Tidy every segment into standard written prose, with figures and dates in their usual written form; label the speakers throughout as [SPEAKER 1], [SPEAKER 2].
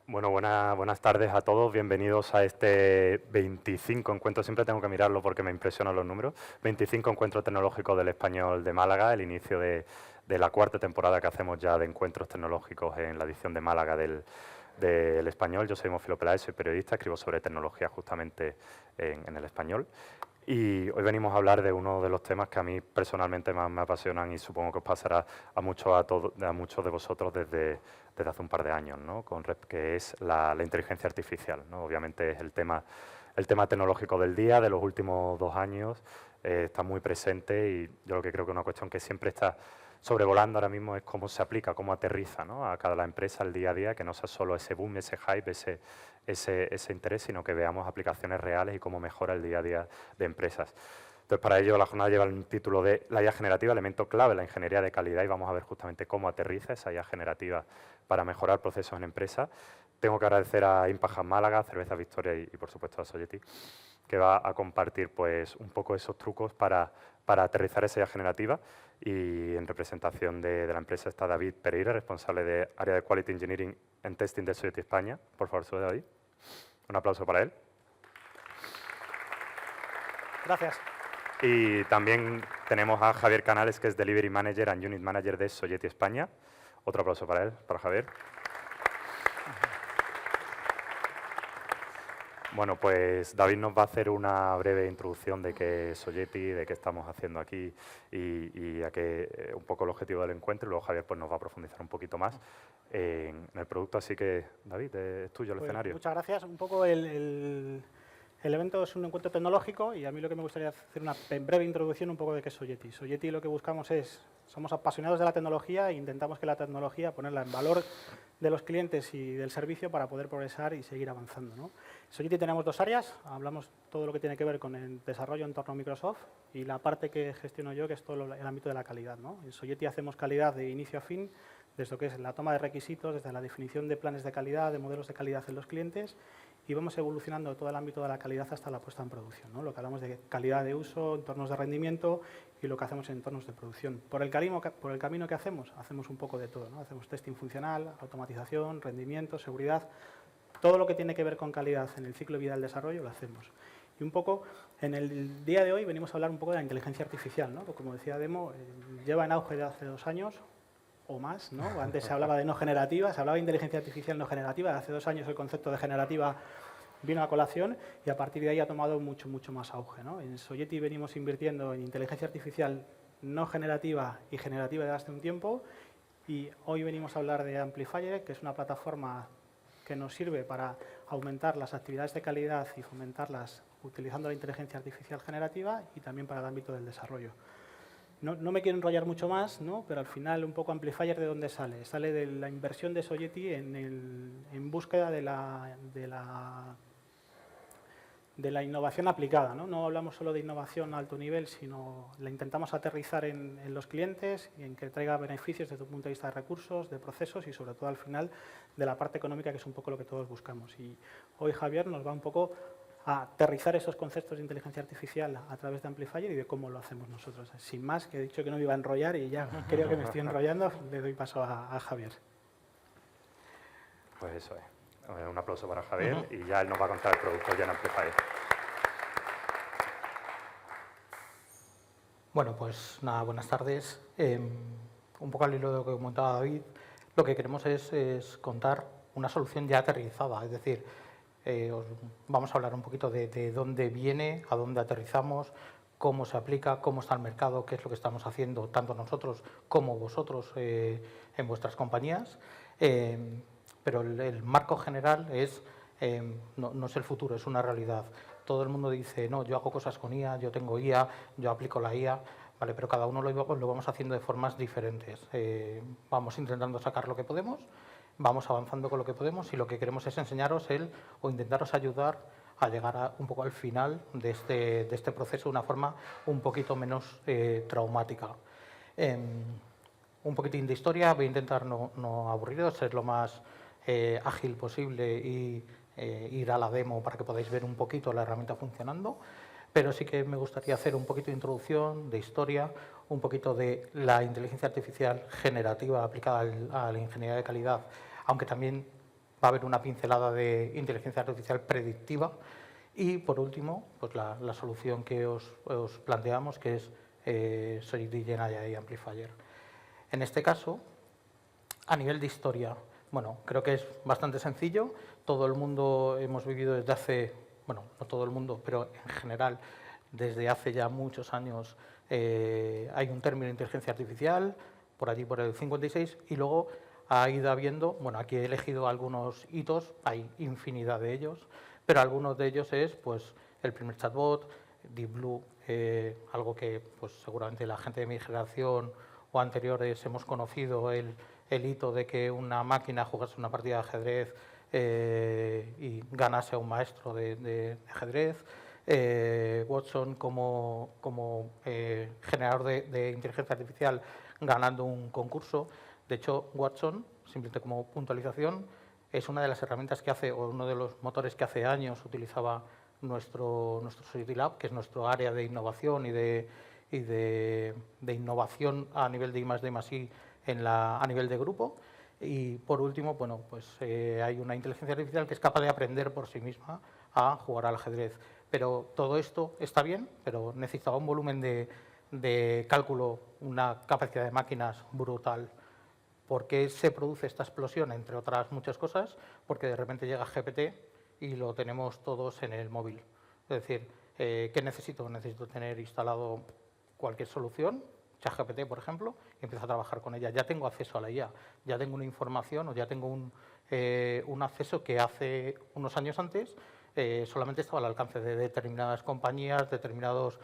[SPEAKER 1] Bueno, buenas tardes a todos. Bienvenidos a este 25 encuentro. Siempre tengo que mirarlo porque me impresionan los números. 25 encuentro tecnológico del Español de Málaga, el inicio de la cuarta temporada que hacemos ya de encuentros tecnológicos en la edición de Málaga del Español. Yo soy Mofilo Peláez, soy periodista, escribo sobre tecnología justamente en el Español. Y hoy venimos a hablar de uno de los temas que a mí personalmente más me apasionan y supongo que os pasará a muchos de vosotros desde hace un par de años, ¿no? Que es la inteligencia artificial, ¿no? Obviamente es el tema tecnológico del día, de los últimos 2 años, está muy presente y yo lo que creo que una cuestión que siempre está sobrevolando ahora mismo es cómo se aplica, cómo aterriza, ¿no? A cada empresa el día a día, que no sea solo ese boom, ese hype, ese interés, sino que veamos aplicaciones reales y cómo mejora el día a día de empresas. Entonces, para ello, la jornada lleva el título de la IA generativa, elemento clave en la ingeniería de calidad, y vamos a ver justamente cómo aterriza esa IA generativa para mejorar procesos en empresas. Tengo que agradecer a Impact Málaga, Cerveza Victoria y, por supuesto, a Sogeti, que va a compartir pues, un poco esos trucos para aterrizar esa IA generativa. Y en representación de la empresa está David Pereira, responsable de área de Quality Engineering and Testing de Sogeti España. Por favor, sube David. Un aplauso para él.
[SPEAKER 2] Gracias.
[SPEAKER 1] Y también tenemos a Javier Canales, que es Delivery Manager and Unit Manager de Sogeti España. Otro aplauso para él, para Javier. Bueno, pues David nos va a hacer una breve introducción de qué es Sogeti, de qué estamos haciendo aquí y a qué un poco el objetivo del encuentro. Y luego Javier pues, nos va a profundizar un poquito más en el producto. Así que, David, es tuyo el escenario.
[SPEAKER 2] Muchas gracias. Un poco el evento es un encuentro tecnológico y a mí lo que me gustaría hacer una breve introducción un poco de qué es Sogeti. Sogeti lo que buscamos somos apasionados de la tecnología e intentamos que la tecnología ponerla en valor de los clientes y del servicio para poder progresar y seguir avanzando, ¿no? En Sogeti tenemos 2 áreas, hablamos todo lo que tiene que ver con el desarrollo en torno a Microsoft y la parte que gestiono yo, que es todo el ámbito de la calidad, ¿no? En Sogeti hacemos calidad de inicio a fin, desde lo que es la toma de requisitos, desde la definición de planes de calidad, de modelos de calidad en los clientes, y vamos evolucionando todo el ámbito de la calidad hasta la puesta en producción, ¿no? Lo que hablamos de calidad de uso, entornos de rendimiento y lo que hacemos en entornos de producción. Por el camino que hacemos un poco de todo, ¿no? Hacemos testing funcional, automatización, rendimiento, seguridad, todo lo que tiene que ver con calidad en el ciclo de vida del desarrollo lo hacemos. Y un poco, en el día de hoy venimos a hablar un poco de la inteligencia artificial, ¿no? Como decía Demo, lleva en auge de hace 2 años o más, ¿no? Antes se hablaba de no generativa, se hablaba de inteligencia artificial no generativa. Hace 2 años el concepto de generativa vino a colación y a partir de ahí ha tomado mucho más auge, ¿no? En Sogeti venimos invirtiendo en inteligencia artificial no generativa y generativa desde hace un tiempo y hoy venimos a hablar de Amplifier, que es una plataforma que nos sirve para aumentar las actividades de calidad y fomentarlas utilizando la inteligencia artificial generativa y también para el ámbito del desarrollo. No me quiero enrollar mucho más, ¿no? Pero al final un poco Amplifier ¿de dónde sale? Sale de la inversión de Sogeti en búsqueda de la innovación aplicada, ¿no? No hablamos solo de innovación a alto nivel, sino la intentamos aterrizar en los clientes y en que traiga beneficios desde un punto de vista de recursos, de procesos y sobre todo al final de la parte económica, que es un poco lo que todos buscamos. Y hoy Javier nos va un poco a aterrizar esos conceptos de inteligencia artificial a través de Amplifier y de cómo lo hacemos nosotros. Sin más, que he dicho que no me iba a enrollar y ya creo que me estoy enrollando, le doy paso a Javier.
[SPEAKER 1] Pues eso es. Un aplauso para Javier y ya él nos va a contar el producto ya en Amplifier.
[SPEAKER 3] Bueno, pues nada, buenas tardes. Un poco al hilo de lo que comentaba David, lo que queremos es contar una solución ya aterrizada, es decir, vamos a hablar un poquito de dónde viene, a dónde aterrizamos, cómo se aplica, cómo está el mercado, qué es lo que estamos haciendo, tanto nosotros como vosotros en vuestras compañías. Pero el marco general no es el futuro, es una realidad. Todo el mundo dice, no, yo hago cosas con IA, yo tengo IA, yo aplico la IA, ¿vale? Pero cada uno lo vamos haciendo de formas diferentes. Vamos intentando sacar lo que podemos, vamos avanzando con lo que podemos y lo que queremos es enseñaros o intentaros ayudar a llegar un poco al final de este proceso de una forma un poquito menos traumática. Un poquitín de historia, voy a intentar no aburriros, ser lo más ágil posible y ir a la demo para que podáis ver un poquito la herramienta funcionando, pero sí que me gustaría hacer un poquito de introducción, de historia, un poquito de la inteligencia artificial generativa aplicada a la ingeniería de calidad, aunque también va a haber una pincelada de inteligencia artificial predictiva y, por último, pues la solución que os planteamos, que es Sogeti GenAI Amplifier. En este caso, a nivel de historia, bueno, creo que es bastante sencillo. Todo el mundo hemos vivido desde hace, bueno, no todo el mundo, pero en general, desde hace ya muchos años hay un término de inteligencia artificial, por allí por el 56, y luego ha ido habiendo, bueno, aquí he elegido algunos hitos, hay infinidad de ellos, pero algunos de ellos es, pues, el primer chatbot, Deep Blue, algo que, pues, seguramente la gente de mi generación o anteriores hemos conocido, el hito de que una máquina jugase una partida de ajedrez y ganase a un maestro de ajedrez. Watson como generador de inteligencia artificial ganando un concurso. De hecho, Watson, simplemente como puntualización, es una de las herramientas que hace, o uno de los motores que hace años utilizaba nuestro Sogeti Lab, que es nuestro área de innovación y de innovación a nivel de I+D+I a nivel de grupo. Y por último, bueno, pues hay una inteligencia artificial que es capaz de aprender por sí misma a jugar al ajedrez. Pero todo esto está bien, pero necesitaba un volumen de cálculo, una capacidad de máquinas brutal. ¿Por qué se produce esta explosión? Entre otras muchas cosas, porque de repente llega GPT y lo tenemos todos en el móvil. Es decir, ¿qué necesito? Necesito tener instalado cualquier solución, ChatGPT, por ejemplo, y empiezo a trabajar con ella. Ya tengo acceso a la IA, ya tengo una información o ya tengo un acceso que hace unos años antes solamente estaba al alcance de determinadas compañías, determinadas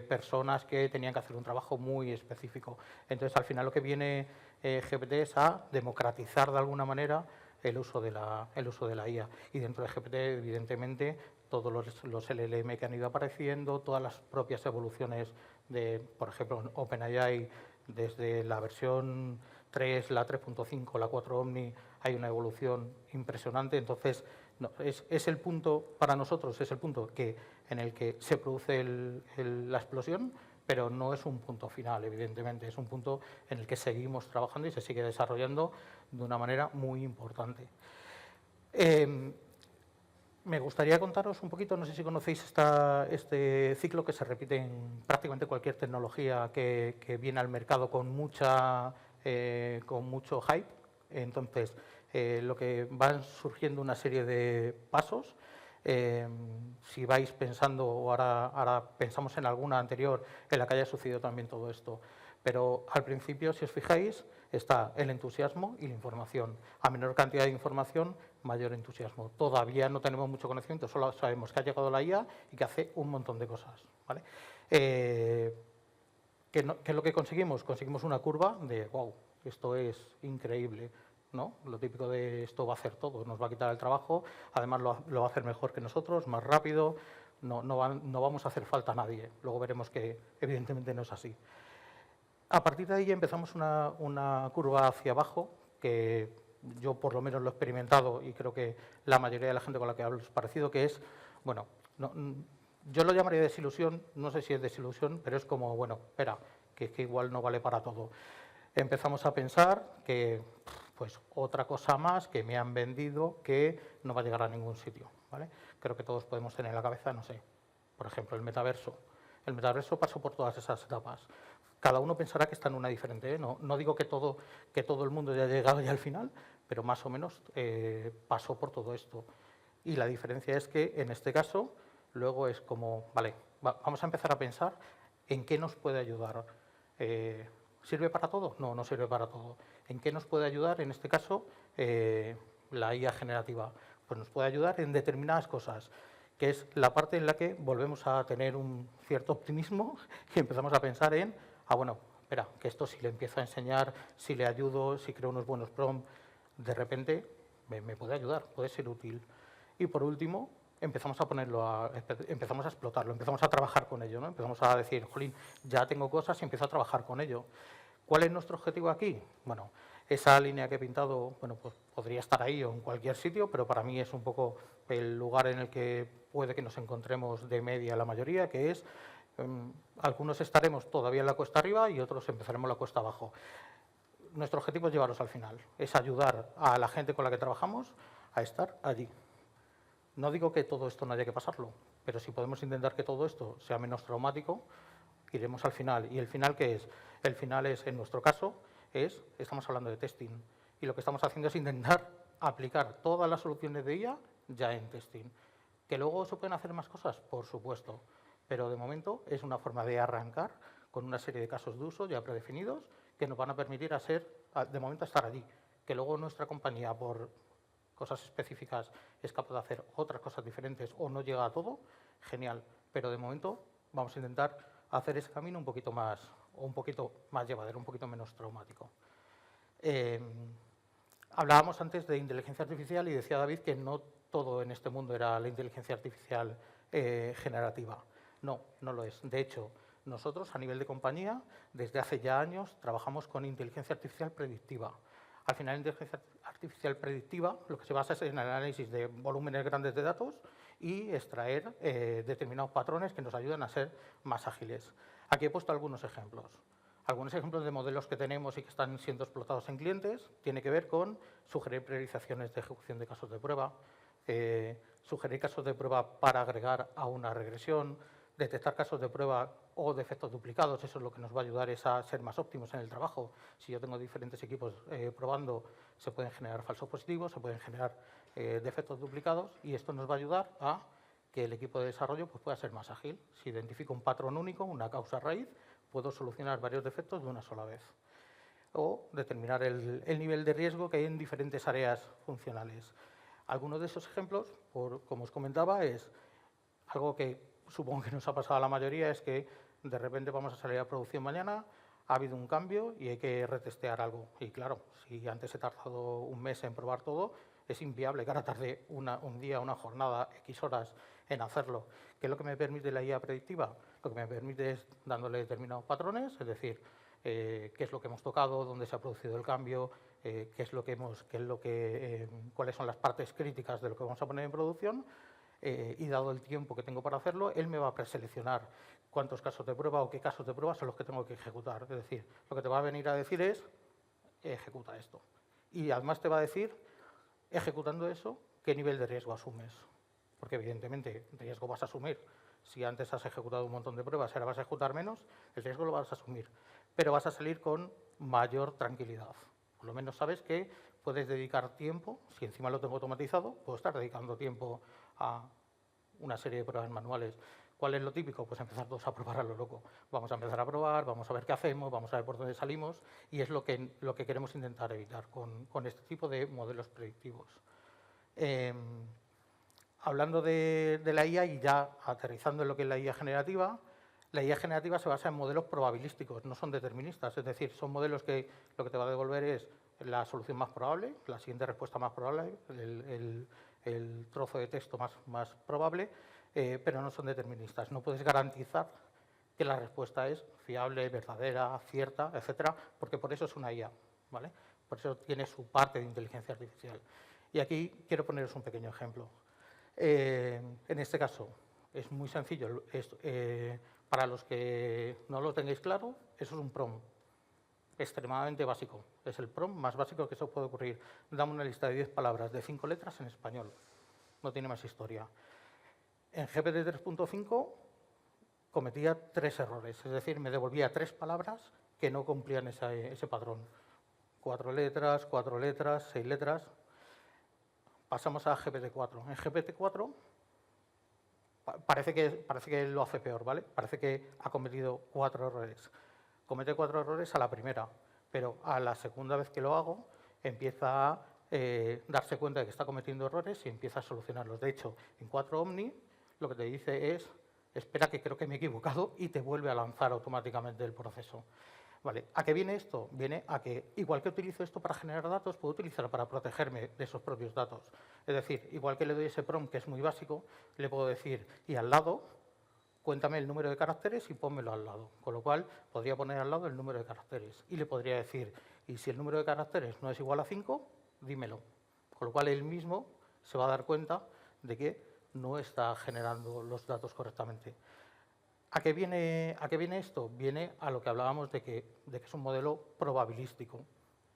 [SPEAKER 3] personas que tenían que hacer un trabajo muy específico. Entonces, al final lo que viene GPT es a democratizar de alguna manera el uso de la IA. Y dentro de GPT, evidentemente, todos los LLM que han ido apareciendo, todas las propias evoluciones de, por ejemplo, en OpenAI, desde la versión 3, la 3.5, la 4 Omni, hay una evolución impresionante. Entonces, no, es el punto, para nosotros, es el punto en el que se produce la explosión, pero no es un punto final, evidentemente, es un punto en el que seguimos trabajando y se sigue desarrollando de una manera muy importante. Me gustaría contaros un poquito, no sé si conocéis este ciclo que se repite en prácticamente cualquier tecnología que viene al mercado con mucho hype. Entonces, lo que van surgiendo una serie de pasos. Si vais pensando, o ahora pensamos en alguna anterior en la que haya sucedido también todo esto, pero al principio, si os fijáis, está el entusiasmo y la información. A menor cantidad de información, mayor entusiasmo. Todavía no tenemos mucho conocimiento, solo sabemos que ha llegado la IA y que hace un montón de cosas, ¿vale? ¿Qué es lo que conseguimos? Conseguimos una curva de, wow, esto es increíble, ¿no? Lo típico de esto va a hacer todo, nos va a quitar el trabajo, además lo va a hacer mejor que nosotros, más rápido, no vamos a hacer falta a nadie. Luego veremos que evidentemente no es así. A partir de ahí empezamos una curva hacia abajo, que yo por lo menos lo he experimentado y creo que la mayoría de la gente con la que hablo es parecido, que es, bueno, yo lo llamaría desilusión, no sé si es desilusión, pero es como, bueno, espera, que igual no vale para todo. Empezamos a pensar que, pues, otra cosa más que me han vendido que no va a llegar a ningún sitio, ¿vale? Creo que todos podemos tener en la cabeza, no sé, por ejemplo, el metaverso. El metaverso pasó por todas esas etapas. Cada uno pensará que está en una diferente, ¿eh? No digo que todo el mundo haya llegado ya al final, pero más o menos pasó por todo esto. Y la diferencia es que, en este caso, luego es como, vale, vamos a empezar a pensar en qué nos puede ayudar. ¿Sirve para todo? No, no sirve para todo. ¿En qué nos puede ayudar, en este caso, la IA generativa? Pues nos puede ayudar en determinadas cosas, que es la parte en la que volvemos a tener un cierto optimismo y empezamos a pensar en, bueno, espera, que esto si le empiezo a enseñar, si le ayudo, si creo unos buenos prompts, de repente me puede ayudar, puede ser útil. Y por último, empezamos a explotarlo, empezamos a trabajar con ello, ¿no? Empezamos a decir, jolín, ya tengo cosas y empiezo a trabajar con ello. ¿Cuál es nuestro objetivo aquí? Bueno, esa línea que he pintado, bueno, pues podría estar ahí o en cualquier sitio, pero para mí es un poco el lugar en el que puede que nos encontremos de media la mayoría, que es, algunos estaremos todavía en la cuesta arriba y otros empezaremos la cuesta abajo. Nuestro objetivo es llevarlos al final, es ayudar a la gente con la que trabajamos a estar allí. No digo que todo esto no haya que pasarlo, pero si podemos intentar que todo esto sea menos traumático, iremos al final. ¿Y el final qué es? El final es, en nuestro caso, estamos hablando de testing. Y lo que estamos haciendo es intentar aplicar todas las soluciones de IA ya en testing. ¿Que luego se pueden hacer más cosas? Por supuesto. Pero de momento es una forma de arrancar con una serie de casos de uso ya predefinidos que nos van a permitir de momento estar allí. Que luego nuestra compañía, por cosas específicas, es capaz de hacer otras cosas diferentes o no llega a todo, genial. Pero de momento vamos a intentar hacer ese camino un poquito más llevadero, un poquito menos traumático. Hablábamos antes de inteligencia artificial y decía David que no todo en este mundo era la inteligencia artificial generativa. No, no lo es. De hecho, nosotros a nivel de compañía, desde hace ya años, trabajamos con inteligencia artificial predictiva. Al final, la inteligencia artificial predictiva lo que se basa es en el análisis de volúmenes grandes de datos y extraer determinados patrones que nos ayudan a ser más ágiles. Aquí he puesto algunos ejemplos. Algunos ejemplos de modelos que tenemos y que están siendo explotados en clientes tiene que ver con sugerir priorizaciones de ejecución de casos de prueba, sugerir casos de prueba para agregar a una regresión, detectar casos de prueba o defectos duplicados. Eso es lo que nos va a ayudar a ser más óptimos en el trabajo. Si yo tengo diferentes equipos probando, se pueden generar falsos positivos, se pueden generar defectos duplicados y esto nos va a ayudar a que el equipo de desarrollo pues, pueda ser más ágil. Si identifico un patrón único, una causa raíz, puedo solucionar varios defectos de una sola vez. O determinar el nivel de riesgo que hay en diferentes áreas funcionales. Algunos de esos ejemplos, como os comentaba, es algo que supongo que nos ha pasado a la mayoría, es que de repente vamos a salir a producción mañana, ha habido un cambio y hay que retestear algo. Y claro, si antes he tardado un mes en probar todo, es inviable que ahora tarde un día, una jornada, X horas en hacerlo. ¿Qué es lo que me permite la IA predictiva? Lo que me permite es dándole determinados patrones, es decir, qué es lo que hemos tocado, dónde se ha producido el cambio, cuáles son las partes críticas de lo que vamos a poner en producción, y dado el tiempo que tengo para hacerlo, él me va a preseleccionar cuántos casos de prueba o qué casos de prueba son los que tengo que ejecutar. Es decir, lo que te va a venir a decir es, ejecuta esto. Y además te va a decir, ejecutando eso, qué nivel de riesgo asumes. Porque evidentemente riesgo vas a asumir. Si antes has ejecutado un montón de pruebas y ahora vas a ejecutar menos, el riesgo lo vas a asumir. Pero vas a salir con mayor tranquilidad. Por lo menos sabes que puedes dedicar tiempo, si encima lo tengo automatizado, puedo estar dedicando tiempo a una serie de pruebas manuales. ¿Cuál es lo típico? Pues empezar todos a probar a lo loco. Vamos a empezar a probar, vamos a ver qué hacemos, vamos a ver por dónde salimos y es lo que queremos intentar evitar con este tipo de modelos predictivos. Hablando de la IA y ya aterrizando en lo que es la IA generativa se basa en modelos probabilísticos, no son deterministas, es decir, son modelos que lo que te va a devolver es la solución más probable, la siguiente respuesta más probable, el trozo de texto más probable, pero no son deterministas. No puedes garantizar que la respuesta es fiable, verdadera, cierta, etcétera, porque por eso es una IA, ¿vale? Por eso tiene su parte de inteligencia artificial. Y aquí quiero poneros un pequeño ejemplo. En este caso, es muy sencillo. Para los que no lo tengáis claro, eso es un prompt extremadamente básico. Es el prompt más básico que se os puede ocurrir. Dame una lista de 10 palabras de 5 letras en español. No tiene más historia. En GPT 3.5 cometía 3 errores, es decir, me devolvía 3 palabras que no cumplían ese patrón. 4 letras, 6 letras. Pasamos a GPT-4. En GPT-4 parece que lo hace peor, ¿vale? Parece que ha cometido 4 errores. Comete 4 errores a la primera, pero a la segunda vez que lo hago empieza a darse cuenta de que está cometiendo errores y empieza a solucionarlos. De hecho, en 4 Omni lo que te dice es, espera que creo que me he equivocado y te vuelve a lanzar automáticamente el proceso. Vale, ¿a qué viene esto? Viene a que, igual que utilizo esto para generar datos, puedo utilizarlo para protegerme de esos propios datos. Es decir, igual que le doy ese prompt, que es muy básico, le puedo decir, y al lado, cuéntame el número de caracteres y pónmelo al lado. Con lo cual, podría poner al lado el número de caracteres. Y le podría decir, y si el número de caracteres no es igual a 5, dímelo. Con lo cual, él mismo se va a dar cuenta de que no está generando los datos correctamente. ¿A qué viene esto? Viene a lo que hablábamos de que es un modelo probabilístico.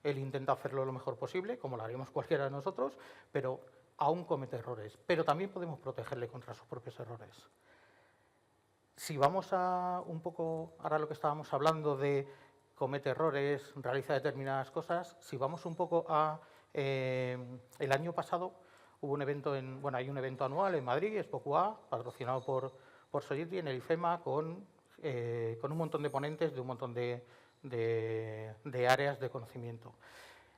[SPEAKER 3] Él intenta hacerlo lo mejor posible, como lo haríamos cualquiera de nosotros, pero aún comete errores, pero también podemos protegerle contra sus propios errores. Si vamos a un poco, ahora lo que estábamos hablando de comete errores, realiza determinadas cosas, si vamos un poco a el año pasado hubo un evento, hay un evento anual en Madrid, Expo QA, patrocinado por Sogeti en el IFEMA con un montón de ponentes de un montón de áreas de conocimiento.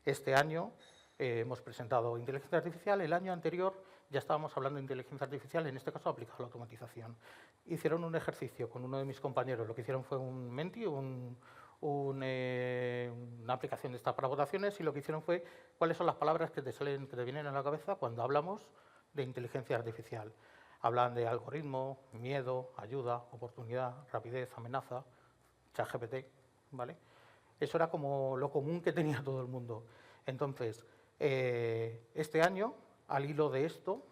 [SPEAKER 3] Este año hemos presentado inteligencia artificial. El año anterior ya estábamos hablando de inteligencia artificial, en este caso aplicada a la automatización. Hicieron un ejercicio con uno de mis compañeros, lo que hicieron fue un Menti, una aplicación de estas para votaciones, y lo que hicieron fue cuáles son las palabras que te vienen a la cabeza cuando hablamos de inteligencia artificial. Hablan de algoritmo, miedo, ayuda, oportunidad, rapidez, amenaza, ChatGPT, ¿vale? Eso era como lo común que tenía todo el mundo. Entonces, este año, al hilo de esto,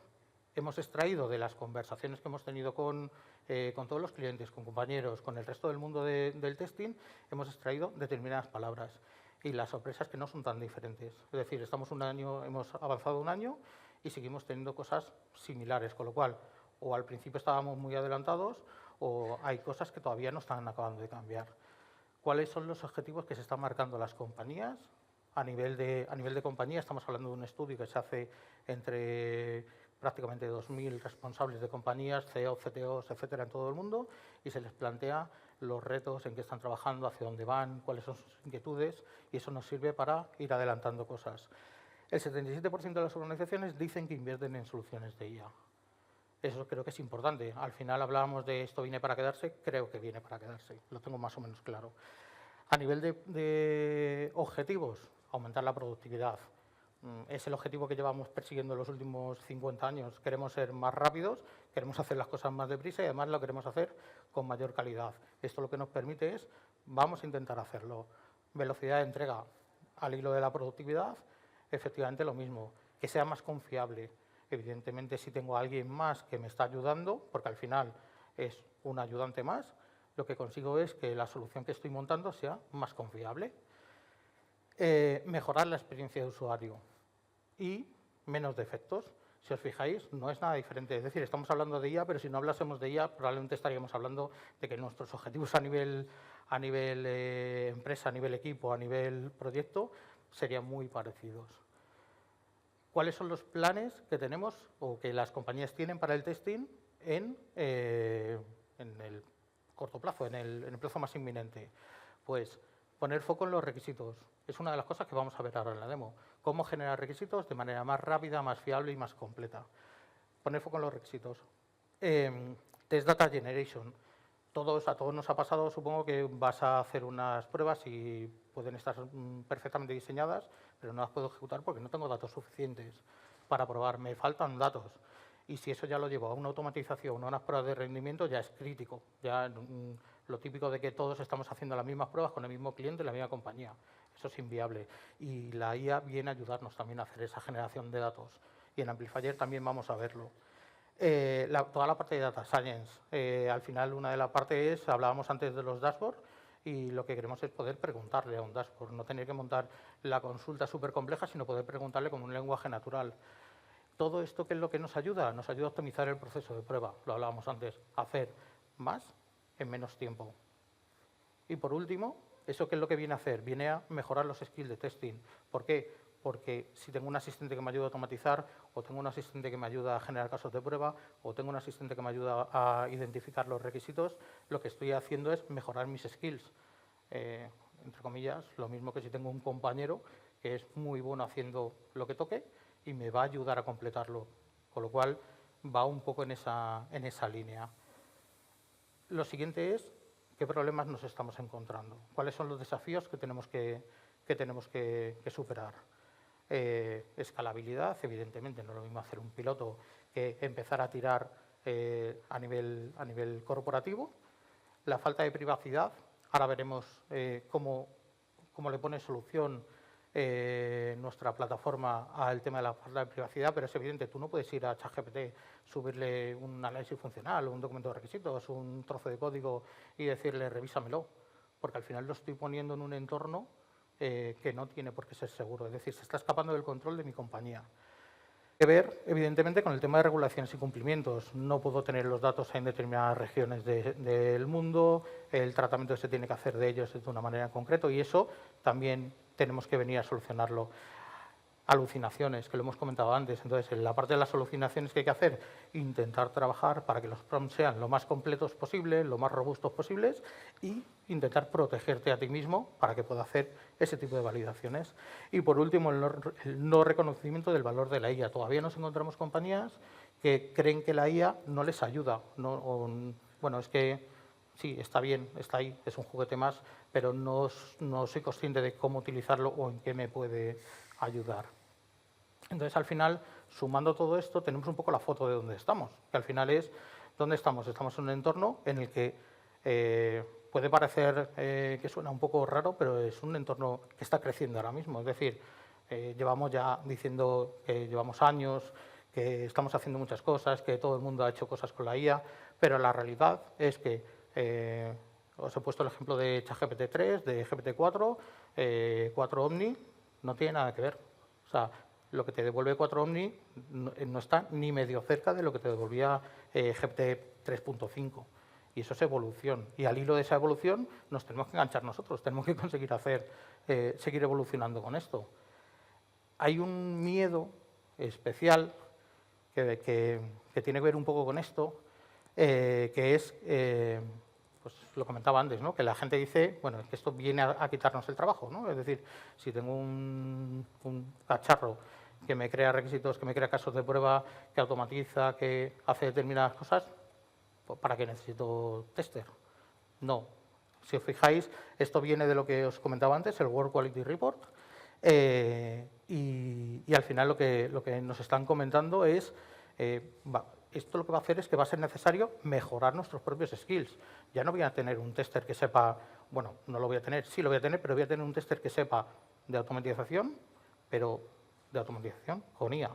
[SPEAKER 3] hemos extraído de las conversaciones que hemos tenido con todos los clientes, con compañeros, con el resto del mundo del testing, hemos extraído determinadas palabras. Y la sorpresa es que no son tan diferentes. Es decir, hemos avanzado un año y seguimos teniendo cosas similares, con lo cual, o al principio estábamos muy adelantados, o hay cosas que todavía no están acabando de cambiar. ¿Cuáles son los objetivos que se están marcando las compañías? A nivel de compañía, estamos hablando de un estudio que se hace entre prácticamente 2.000 responsables de compañías, CEO, CTOs, etcétera, en todo el mundo, y se les plantea los retos en que están trabajando, hacia dónde van, cuáles son sus inquietudes, y eso nos sirve para ir adelantando cosas. El 77% de las organizaciones dicen que invierten en soluciones de IA. Eso creo que es importante. Al final hablábamos de esto viene para quedarse, creo que viene para quedarse, lo tengo más o menos claro. A nivel de objetivos, aumentar la productividad. Es el objetivo que llevamos persiguiendo los últimos 50 años. Queremos ser más rápidos, queremos hacer las cosas más deprisa y además lo queremos hacer con mayor calidad. Esto lo que nos permite es, vamos a intentar hacerlo. Velocidad de entrega al hilo de la productividad, efectivamente lo mismo, que sea más confiable. Evidentemente, si tengo a alguien más que me está ayudando, porque al final es un ayudante más, lo que consigo es que la solución que estoy montando sea más confiable. Mejorar la experiencia de usuario y menos defectos. Si os fijáis, no es nada diferente. Es decir, estamos hablando de IA, pero si no hablásemos de IA, probablemente estaríamos hablando de que nuestros objetivos a nivel empresa, a nivel equipo, a nivel proyecto, serían muy parecidos. ¿Cuáles son los planes que tenemos o que las compañías tienen para el testing en el corto plazo, en el plazo más inminente? Pues poner foco en los requisitos. Es una de las cosas que vamos a ver ahora en la demo. Cómo generar requisitos de manera más rápida, más fiable y más completa. Poner foco en los requisitos. Test Data Generation. A todos nos ha pasado, supongo, que vas a hacer unas pruebas y pueden estar perfectamente diseñadas, pero no las puedo ejecutar porque no tengo datos suficientes para probar. Me faltan datos. Y si eso ya lo llevo a una automatización, a unas pruebas de rendimiento, ya es crítico. Ya lo típico de que todos estamos haciendo las mismas pruebas con el mismo cliente y la misma compañía. Eso es inviable. Y la IA viene a ayudarnos también a hacer esa generación de datos. Y en Amplifier también vamos a verlo. Toda la parte de Data Science. Al final, una de las partes es, hablábamos antes de los dashboards, y lo que queremos es poder preguntarle a un dashboard. No tener que montar la consulta súper compleja, sino poder preguntarle con un lenguaje natural. Todo esto, ¿qué es lo que nos ayuda? Nos ayuda a optimizar el proceso de prueba. Lo hablábamos antes. Hacer más en menos tiempo. Y por último, ¿eso qué es lo que viene a hacer? Viene a mejorar los skills de testing. ¿Por qué? Porque si tengo un asistente que me ayuda a automatizar, o tengo un asistente que me ayuda a generar casos de prueba, o tengo un asistente que me ayuda a identificar los requisitos, lo que estoy haciendo es mejorar mis skills. Entre comillas, lo mismo que si tengo un compañero que es muy bueno haciendo lo que toque y me va a ayudar a completarlo. Con lo cual, va un poco en esa línea. Lo siguiente es, ¿qué problemas nos estamos encontrando? ¿Cuáles son los desafíos que tenemos que superar? Escalabilidad, evidentemente, no es lo mismo hacer un piloto que empezar a tirar a nivel corporativo. La falta de privacidad, ahora veremos cómo le pone solución nuestra plataforma al tema de la falta de privacidad, pero es evidente, tú no puedes ir a ChatGPT, subirle un análisis funcional, un documento de requisitos, un trozo de código y decirle revísamelo, porque al final lo estoy poniendo en un entorno que no tiene por qué ser seguro, es decir, se está escapando del control de mi compañía. que ver, evidentemente, con el tema de regulaciones y cumplimientos. No puedo tener los datos en determinadas regiones del mundo, el tratamiento que se tiene que hacer de ellos es de una manera en concreto y eso también tenemos que venir a solucionarlo. Alucinaciones, que lo hemos comentado antes. Entonces, en la parte de las alucinaciones que hay que hacer, intentar trabajar para que los prompts sean lo más completos posible, lo más robustos posibles y intentar protegerte a ti mismo para que pueda hacer ese tipo de validaciones. Y por último, el no reconocimiento del valor de la IA. Todavía nos encontramos compañías que creen que la IA no les ayuda. Bueno, es que sí, está bien, está ahí, es un juguete más, pero no soy consciente de cómo utilizarlo o en qué me puede ayudar. Entonces, al final, sumando todo esto, tenemos un poco la foto de dónde estamos, que al final es dónde estamos. Estamos en un entorno en el que puede parecer que suena un poco raro, pero es un entorno que está creciendo ahora mismo. Es decir, llevamos ya diciendo que llevamos años, que estamos haciendo muchas cosas, que todo el mundo ha hecho cosas con la IA, pero la realidad es que os he puesto el ejemplo de ChatGPT 3, de GPT-4, 4 Omni, no tiene nada que ver. O sea, lo que te devuelve 4 Omni no está ni medio cerca de lo que te devolvía GPT 3.5. Y eso es evolución. Y al hilo de esa evolución nos tenemos que enganchar nosotros, tenemos que conseguir seguir evolucionando con esto. Hay un miedo especial que tiene que ver un poco con esto, que es, pues lo comentaba antes, ¿no? Que la gente dice, bueno, es que esto viene a quitarnos el trabajo, ¿no? Es decir, si tengo un cacharro que me crea requisitos, que me crea casos de prueba, que automatiza, que hace determinadas cosas, pues ¿para qué necesito tester? No. Si os fijáis, esto viene de lo que os comentaba antes, el World Quality Report, y al final lo que nos están comentando es, esto lo que va a hacer es que va a ser necesario mejorar nuestros propios skills. Ya no voy a tener un tester que sepa, bueno, no lo voy a tener, sí lo voy a tener, pero voy a tener un tester que sepa de automatización, pero de automatización con IA,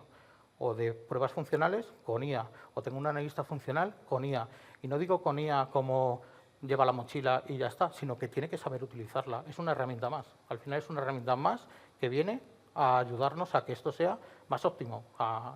[SPEAKER 3] o de pruebas funcionales con IA, o tengo un analista funcional con IA. Y no digo con IA como lleva la mochila y ya está, sino que tiene que saber utilizarla. Es una herramienta más. Al final es una herramienta más que viene a ayudarnos a que esto sea más óptimo.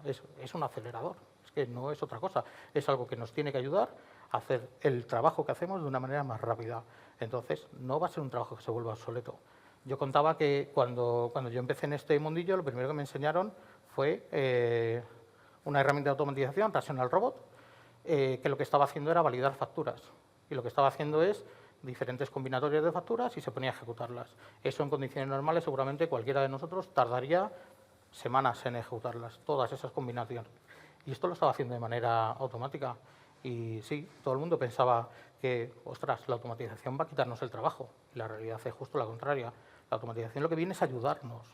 [SPEAKER 3] Es un acelerador, es que no es otra cosa. Es algo que nos tiene que ayudar a hacer el trabajo que hacemos de una manera más rápida. Entonces, no va a ser un trabajo que se vuelva obsoleto. Yo contaba que cuando yo empecé en este mundillo, lo primero que me enseñaron fue una herramienta de automatización, Rational Robot, que lo que estaba haciendo era validar facturas. Y lo que estaba haciendo es diferentes combinatorias de facturas y se ponía a ejecutarlas. Eso en condiciones normales seguramente cualquiera de nosotros tardaría semanas en ejecutarlas, todas esas combinaciones. Y esto lo estaba haciendo de manera automática. Y sí, todo el mundo pensaba que, ostras, la automatización va a quitarnos el trabajo. Y la realidad es justo la contraria. La automatización lo que viene es ayudarnos.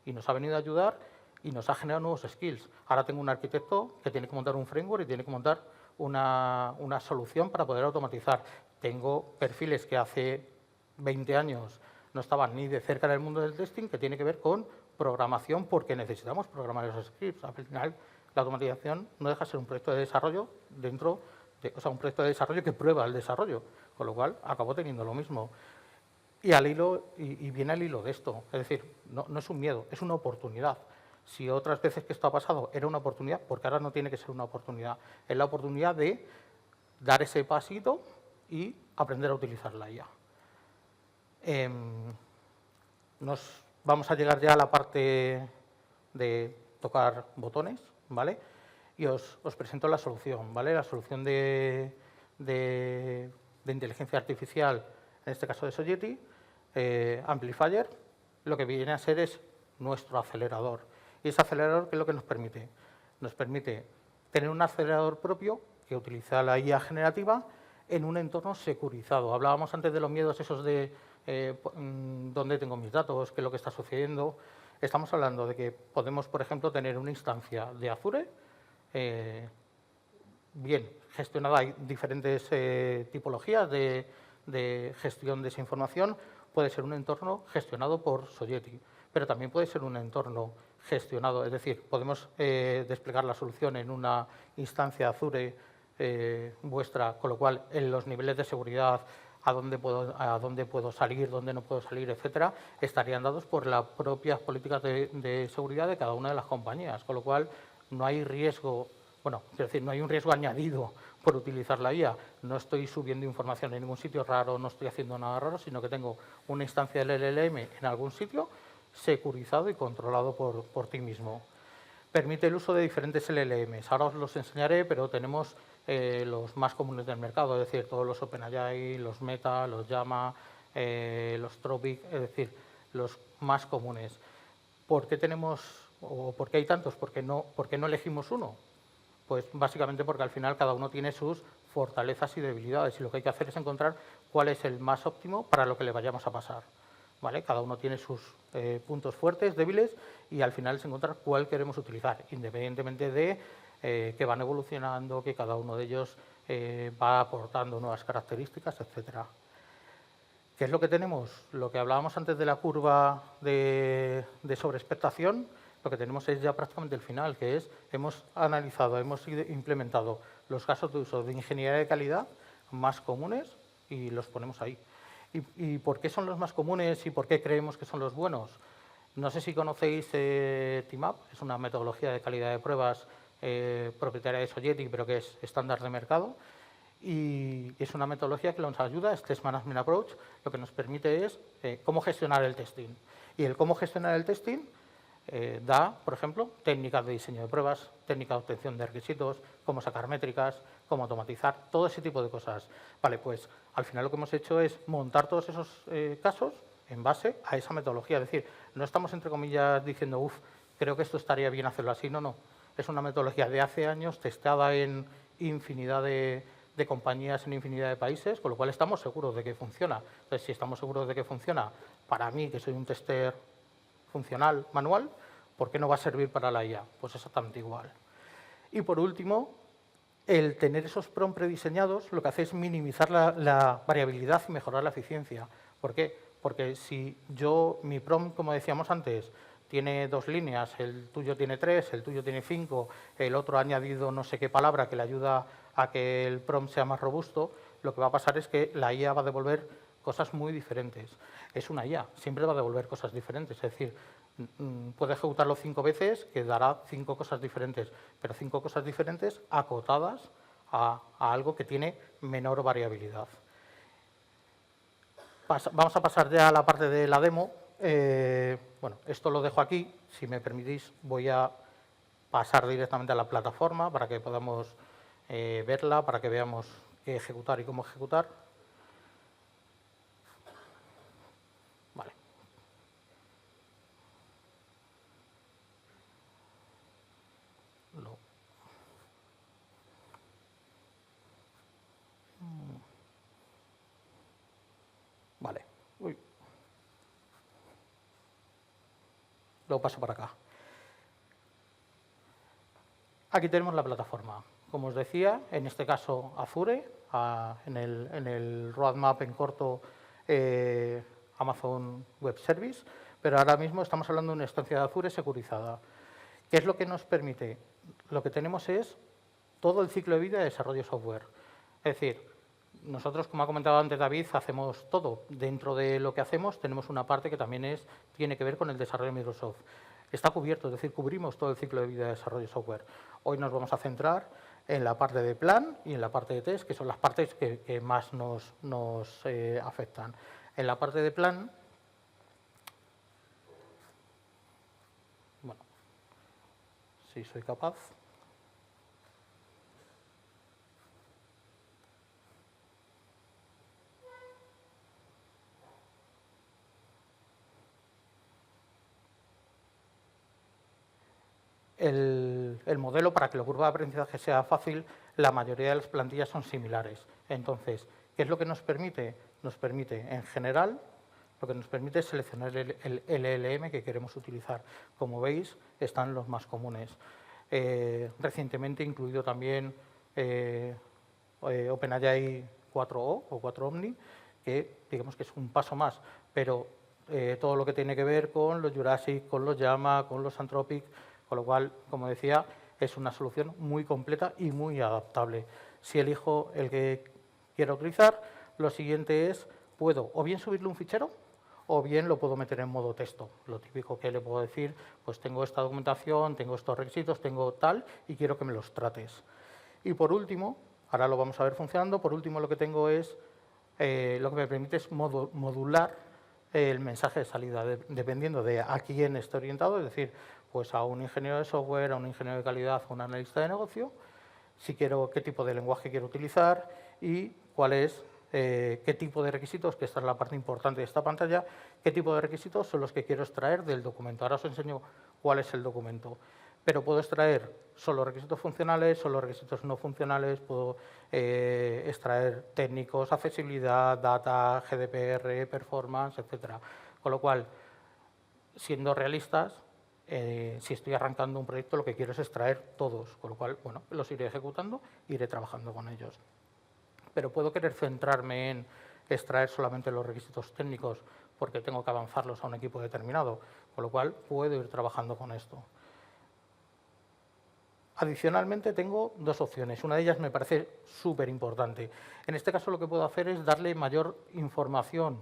[SPEAKER 3] Y nos ha venido a ayudar y nos ha generado nuevos skills. Ahora tengo un arquitecto que tiene que montar un framework y tiene que montar una solución para poder automatizar. Tengo perfiles que hace 20 años no estaban ni de cerca del mundo del testing, que tiene que ver con programación, porque necesitamos programar esos scripts. Al final, la automatización no deja de ser un proyecto de desarrollo un proyecto de desarrollo que prueba el desarrollo, con lo cual acabó teniendo lo mismo. Y viene al hilo de esto, es decir, no es un miedo, es una oportunidad. Si otras veces que esto ha pasado era una oportunidad, porque ahora no tiene que ser una oportunidad, es la oportunidad de dar ese pasito y aprender a utilizar la IA. Nos vamos a llegar ya a la parte de tocar botones, ¿vale? Y os presento la solución, ¿vale? La solución de inteligencia artificial, en este caso de Sogeti, Amplifier, lo que viene a ser es nuestro acelerador. ¿Y ese acelerador qué es lo que nos permite? Nos permite tener un acelerador propio que utiliza la IA generativa en un entorno securizado. Hablábamos antes de los miedos esos de dónde tengo mis datos, qué es lo que está sucediendo. Estamos hablando de que podemos, por ejemplo, tener una instancia de Azure, bien gestionada. Hay diferentes tipologías de gestión de esa información. Puede ser un entorno gestionado por Sogeti, pero también puede ser un entorno gestionado, es decir, podemos desplegar la solución en una instancia Azure vuestra, con lo cual en los niveles de seguridad, a dónde puedo salir, dónde no puedo salir, etcétera, estarían dados por las propias políticas de seguridad de cada una de las compañías, con lo cual no hay riesgo, bueno, quiero decir, no hay un riesgo añadido por utilizar la IA. No estoy subiendo información en ningún sitio raro, no estoy haciendo nada raro, sino que tengo una instancia del LLM en algún sitio securizado y controlado por ti mismo. Permite el uso de diferentes LLMs. Ahora os los enseñaré, pero tenemos los más comunes del mercado, es decir, todos los OpenAI, los Meta, los Llama, los Tropic, es decir, los más comunes. ¿Por qué tenemos, o por qué hay tantos? ¿Por qué no elegimos uno? Pues básicamente porque al final cada uno tiene sus fortalezas y debilidades y lo que hay que hacer es encontrar cuál es el más óptimo para lo que le vayamos a pasar. ¿Vale? Cada uno tiene sus puntos fuertes, débiles, y al final es encontrar cuál queremos utilizar, independientemente de que van evolucionando, que cada uno de ellos va aportando nuevas características, etcétera. ¿Qué es lo que tenemos? Lo que hablábamos antes de la curva de sobreexpectación, lo que tenemos es ya prácticamente el final, que es, hemos analizado, hemos implementado los casos de uso de ingeniería de calidad más comunes y los ponemos ahí. ¿Y por qué son los más comunes y por qué creemos que son los buenos? No sé si conocéis TeamUp, es una metodología de calidad de pruebas propietaria de Sogeti, pero que es estándar de mercado. Y es una metodología que nos ayuda, es Test Management Approach, lo que nos permite es cómo gestionar el testing. Y el cómo gestionar el testing da, por ejemplo, técnicas de diseño de pruebas, técnicas de obtención de requisitos, cómo sacar métricas, cómo automatizar, todo ese tipo de cosas. Vale, pues al final lo que hemos hecho es montar todos esos casos en base a esa metodología. Es decir, no estamos, entre comillas, diciendo, creo que esto estaría bien hacerlo así. No, no. Es una metodología de hace años, testada en infinidad de compañías en infinidad de países, con lo cual estamos seguros de que funciona. Entonces, si estamos seguros de que funciona, para mí, que soy un tester funcional, manual, ¿por qué no va a servir para la IA? Pues exactamente igual. Y por último, el tener esos prompts prediseñados lo que hace es minimizar la variabilidad y mejorar la eficiencia. ¿Por qué? Porque si mi prompt, como decíamos antes, tiene 2 líneas, el tuyo tiene 3, el tuyo tiene 5, el otro ha añadido no sé qué palabra que le ayuda a que el prompt sea más robusto, lo que va a pasar es que la IA va a devolver cosas muy diferentes. Es una IA, siempre va a devolver cosas diferentes, es decir, puede ejecutarlo 5 veces, que dará 5 cosas diferentes, pero 5 cosas diferentes acotadas a algo que tiene menor variabilidad. Vamos a pasar ya a la parte de la demo. Bueno, esto lo dejo aquí. Si me permitís, voy a pasar directamente a la plataforma para que podamos verla, para que veamos qué ejecutar y cómo ejecutar. Vale. Vale. Uy. Lo paso para acá. Aquí tenemos la plataforma. Como os decía, en este caso Azure, en el roadmap en corto Amazon Web Service, pero ahora mismo estamos hablando de una instancia de Azure securizada. ¿Qué es lo que nos permite? Lo que tenemos es todo el ciclo de vida de desarrollo software. Es decir, nosotros, como ha comentado antes David, hacemos todo. Dentro de lo que hacemos tenemos una parte que también tiene que ver con el desarrollo de Microsoft. Está cubierto, es decir, cubrimos todo el ciclo de vida de desarrollo software. Hoy nos vamos a centrar en la parte de plan y en la parte de test, que son las partes que más nos afectan. En la parte de plan, bueno, si soy capaz. El modelo, para que la curva de aprendizaje sea fácil, la mayoría de las plantillas son similares. Entonces, ¿qué es lo que nos permite? Nos permite, en general, lo que nos permite es seleccionar el LLM que queremos utilizar. Como veis, están los más comunes. Recientemente incluido también OpenAI 4O o 4Omni, que digamos que es un paso más, pero todo lo que tiene que ver con los Jurassic, con los Llama, con los Anthropic, con lo cual, como decía, es una solución muy completa y muy adaptable. Si elijo el que quiero utilizar, lo siguiente es, puedo o bien subirle un fichero o bien lo puedo meter en modo texto. Lo típico que le puedo decir, pues tengo esta documentación, tengo estos requisitos, tengo tal, y quiero que me los trates. Y por último, ahora lo vamos a ver funcionando, por último lo que tengo es, lo que me permite es modular el mensaje de salida, dependiendo de a quién esté orientado, es decir, pues a un ingeniero de software, a un ingeniero de calidad, a un analista de negocio, si quiero qué tipo de lenguaje quiero utilizar y cuál es, qué tipo de requisitos, que esta es la parte importante de esta pantalla, qué tipo de requisitos son los que quiero extraer del documento. Ahora os enseño cuál es el documento. Pero puedo extraer solo requisitos funcionales, solo requisitos no funcionales, puedo extraer técnicos, accesibilidad, data, GDPR, performance, etcétera. Con lo cual, siendo realistas, si estoy arrancando un proyecto, lo que quiero es extraer todos, con lo cual, bueno, los iré ejecutando e iré trabajando con ellos. Pero puedo querer centrarme en extraer solamente los requisitos técnicos porque tengo que avanzarlos a un equipo determinado, con lo cual puedo ir trabajando con esto. Adicionalmente tengo dos opciones, una de ellas me parece súper importante. En este caso lo que puedo hacer es darle mayor información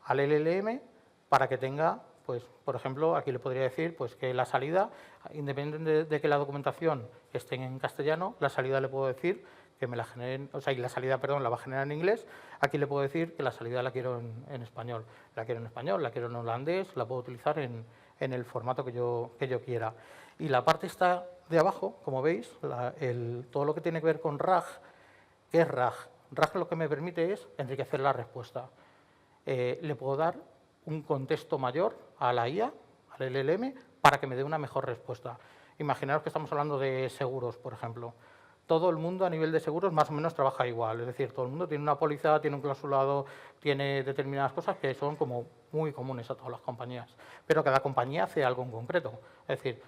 [SPEAKER 3] al LLM para que tenga, pues, por ejemplo, aquí le podría decir pues, que la salida, independientemente de que la documentación esté en castellano, la salida le puedo decir que me la generen, o sea, y la salida, perdón, la va a generar en inglés, aquí le puedo decir que la salida la quiero en español. La quiero en español, la quiero en holandés, la puedo utilizar en el formato que yo quiera. Y la parte esta de abajo, como veis, todo lo que tiene que ver con RAG, ¿qué es RAG? RAG lo que me permite es enriquecer la respuesta. Le puedo dar un contexto mayor a la IA, al LLM, para que me dé una mejor respuesta. Imaginaos que estamos hablando de seguros, por ejemplo. Todo el mundo a nivel de seguros más o menos trabaja igual, es decir, todo el mundo tiene una póliza, tiene un clausulado, tiene determinadas cosas que son como muy comunes a todas las compañías, pero cada compañía hace algo en concreto, es decir,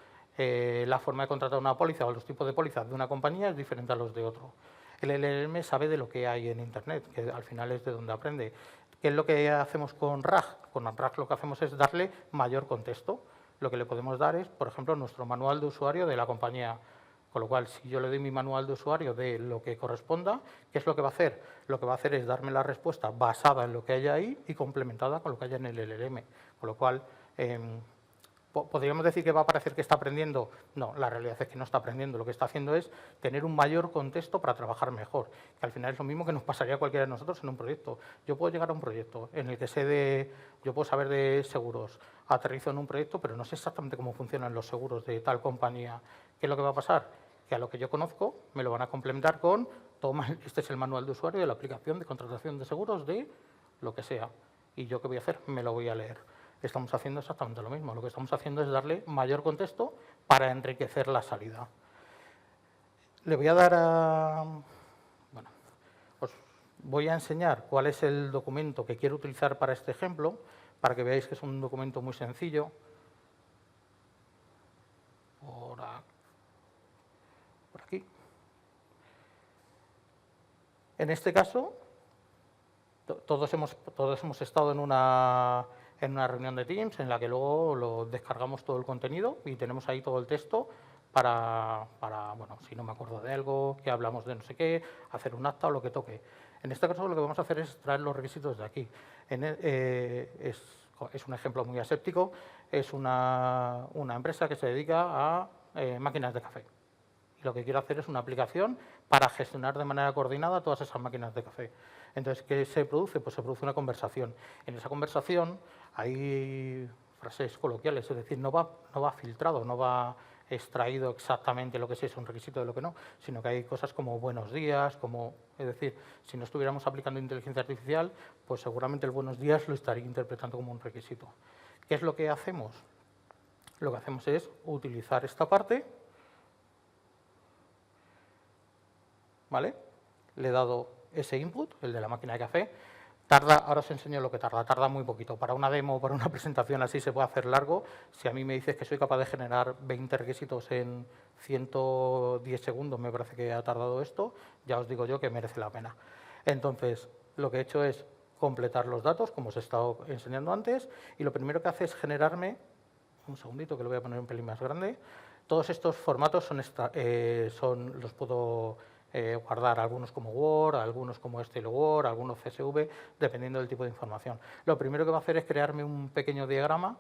[SPEAKER 3] la forma de contratar una póliza o los tipos de pólizas de una compañía es diferente a los de otro. El LLM sabe de lo que hay en Internet, que al final es de donde aprende. ¿Qué es lo que hacemos con RAG? Con RAG lo que hacemos es darle mayor contexto. Lo que le podemos dar es, por ejemplo, nuestro manual de usuario de la compañía. Con lo cual, si yo le doy mi manual de usuario de lo que corresponda, ¿qué es lo que va a hacer? Lo que va a hacer es darme la respuesta basada en lo que haya ahí y complementada con lo que haya en el LLM. Con lo cual, ¿podríamos decir que va a parecer que está aprendiendo? No, la realidad es que no está aprendiendo. Lo que está haciendo es tener un mayor contexto para trabajar mejor. Que al final es lo mismo que nos pasaría a cualquiera de nosotros en un proyecto. Yo puedo llegar a un proyecto en el que yo puedo saber de seguros, aterrizo en un proyecto, pero no sé exactamente cómo funcionan los seguros de tal compañía. ¿Qué es lo que va a pasar? Que a lo que yo conozco me lo van a complementar con, toma, este es el manual de usuario de la aplicación de contratación de seguros de lo que sea. ¿Y yo qué voy a hacer? Me lo voy a leer. Estamos haciendo exactamente lo mismo. Lo que estamos haciendo es darle mayor contexto para enriquecer la salida. Le voy a dar a... Bueno, os voy a enseñar cuál es el documento que quiero utilizar para este ejemplo, para que veáis que es un documento muy sencillo. Por aquí. En este caso, todos hemos estado en una reunión de Teams en la que luego lo descargamos todo el contenido y tenemos ahí todo el texto para bueno, si no me acuerdo de algo, que hablamos de no sé qué, hacer un acta o lo que toque. En este caso lo que vamos a hacer es extraer los requisitos de aquí. Es un ejemplo muy aséptico, es una empresa que se dedica a máquinas de café. Lo que quiero hacer es una aplicación para gestionar de manera coordinada todas esas máquinas de café. Entonces, ¿qué se produce? Pues se produce una conversación. En esa conversación hay frases coloquiales, es decir, no va filtrado, no va extraído exactamente lo que sí es un requisito de lo que no, sino que hay cosas como buenos días, es decir, si no estuviéramos aplicando inteligencia artificial, pues seguramente el buenos días lo estaría interpretando como un requisito. ¿Qué es lo que hacemos? Lo que hacemos es utilizar esta parte. ¿Vale? Le he dado ese input, el de la máquina de café. Ahora os enseño lo que tarda muy poquito. Para una demo, para una presentación así se puede hacer largo. Si a mí me dices que soy capaz de generar 20 requisitos en 110 segundos, me parece que ha tardado esto, ya os digo yo que merece la pena. Entonces, lo que he hecho es completar los datos, como os he estado enseñando antes, y lo primero que hace es generarme, un segundito que lo voy a poner un pelín más grande, todos estos formatos los puedo guardar algunos como Word, algunos como estilo Word, algunos CSV, dependiendo del tipo de información. Lo primero que va a hacer es crearme un pequeño diagrama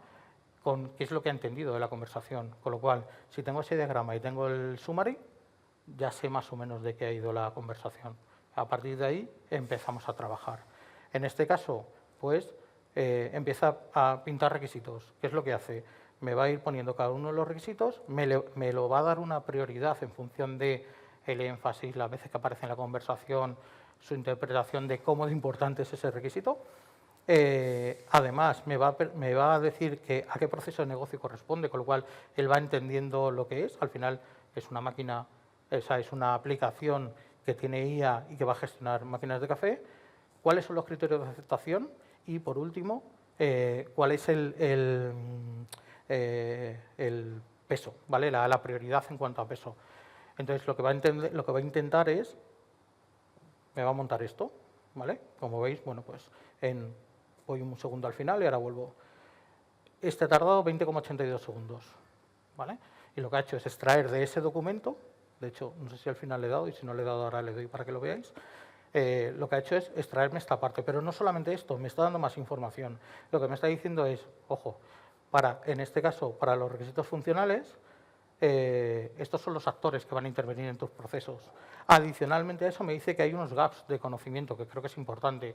[SPEAKER 3] con qué es lo que ha entendido de la conversación. Con lo cual, si tengo ese diagrama y tengo el summary, ya sé más o menos de qué ha ido la conversación. A partir de ahí empezamos a trabajar. En este caso, pues, empieza a pintar requisitos. ¿Qué es lo que hace? Me va a ir poniendo cada uno de los requisitos, me lo va a dar una prioridad en función de el énfasis, las veces que aparece en la conversación, su interpretación de cómo de importante es ese requisito. Además, me va a decir a qué proceso de negocio corresponde, con lo cual él va entendiendo lo que es. Al final es una máquina, esa es una aplicación que tiene IA y que va a gestionar máquinas de café. ¿Cuáles son los criterios de aceptación? Y por último, cuál es el peso, ¿vale? La prioridad en cuanto a peso. Entonces, lo que va a intentar es, me va a montar esto, ¿vale? Como veis, bueno, pues voy un segundo al final y ahora vuelvo. Este ha tardado 20,82 segundos, ¿vale? Y lo que ha hecho es extraer de ese documento, de hecho, no sé si al final le he dado, y si no le he dado ahora le doy para que lo veáis. Lo que ha hecho es extraerme esta parte, pero no solamente esto, me está dando más información. Lo que me está diciendo es, ojo, en este caso, para los requisitos funcionales, estos son los actores que van a intervenir en tus procesos. Adicionalmente a eso me dice que hay unos gaps de conocimiento, que creo que es importante.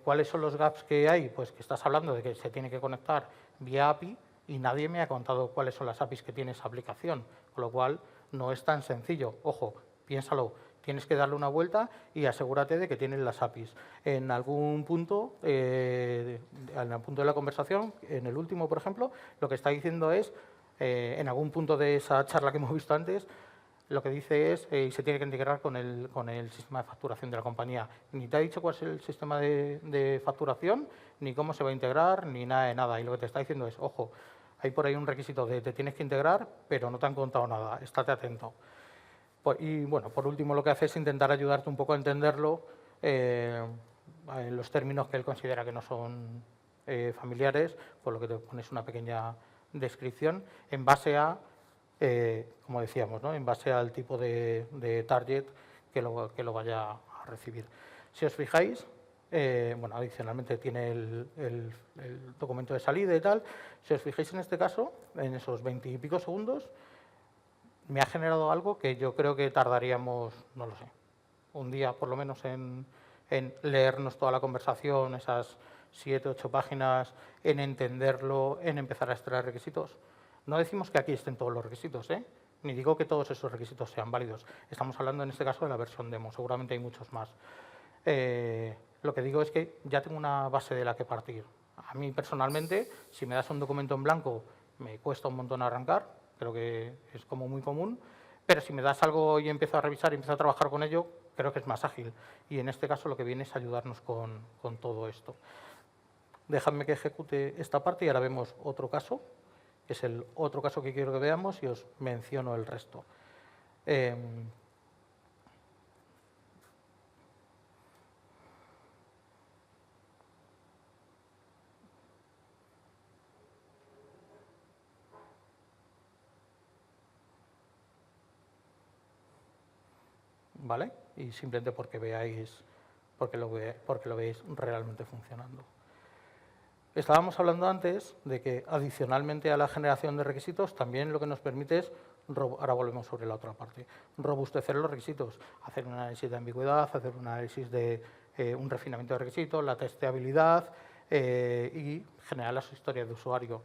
[SPEAKER 3] ¿Cuáles son los gaps que hay? Pues que estás hablando de que se tiene que conectar vía API y nadie me ha contado cuáles son las APIs que tiene esa aplicación, con lo cual no es tan sencillo. Ojo, piénsalo. Tienes que darle una vuelta y asegúrate de que tienes las APIs. En algún punto, en el punto de la conversación, en el último, por ejemplo, lo que está diciendo es, en algún punto de esa charla que hemos visto antes, lo que dice es y se tiene que integrar con el sistema de facturación de la compañía. Ni te ha dicho cuál es el sistema de facturación, ni cómo se va a integrar, ni nada de nada. Y lo que te está diciendo es, ojo, hay por ahí un requisito de te tienes que integrar, pero no te han contado nada, estate atento. Y bueno, por último lo que hace es intentar ayudarte un poco a entenderlo en los términos que él considera que no son familiares, por lo que te pones una pequeña descripción en base a, como decíamos, ¿no? En base al tipo de target que lo vaya a recibir. Si os fijáis, bueno, adicionalmente tiene el documento de salida y tal. Si os fijáis en este caso, en esos 20 y pico segundos, me ha generado algo que yo creo que tardaríamos, no lo sé, un día por lo menos en leernos toda la conversación, esas 7, 8 páginas, en entenderlo, en empezar a extraer requisitos. No decimos que aquí estén todos los requisitos, ni digo que todos esos requisitos sean válidos. Estamos hablando en este caso de la versión demo, seguramente hay muchos más. Lo que digo es que ya tengo una base de la que partir. A mí personalmente, si me das un documento en blanco, me cuesta un montón arrancar. Creo que es como muy común, pero si me das algo y empiezo a revisar y empiezo a trabajar con ello, creo que es más ágil. Y en este caso lo que viene es ayudarnos con todo esto. Dejadme que ejecute esta parte y ahora vemos otro caso, que es el otro caso que quiero que veamos y os menciono el resto. ¿Vale? Y simplemente porque lo veis realmente funcionando. Estábamos hablando antes de que adicionalmente a la generación de requisitos también lo que nos permite es, ahora volvemos sobre la otra parte, robustecer los requisitos, hacer un análisis de ambigüedad, hacer un análisis de un refinamiento de requisitos, la testeabilidad y generar las historias de usuario.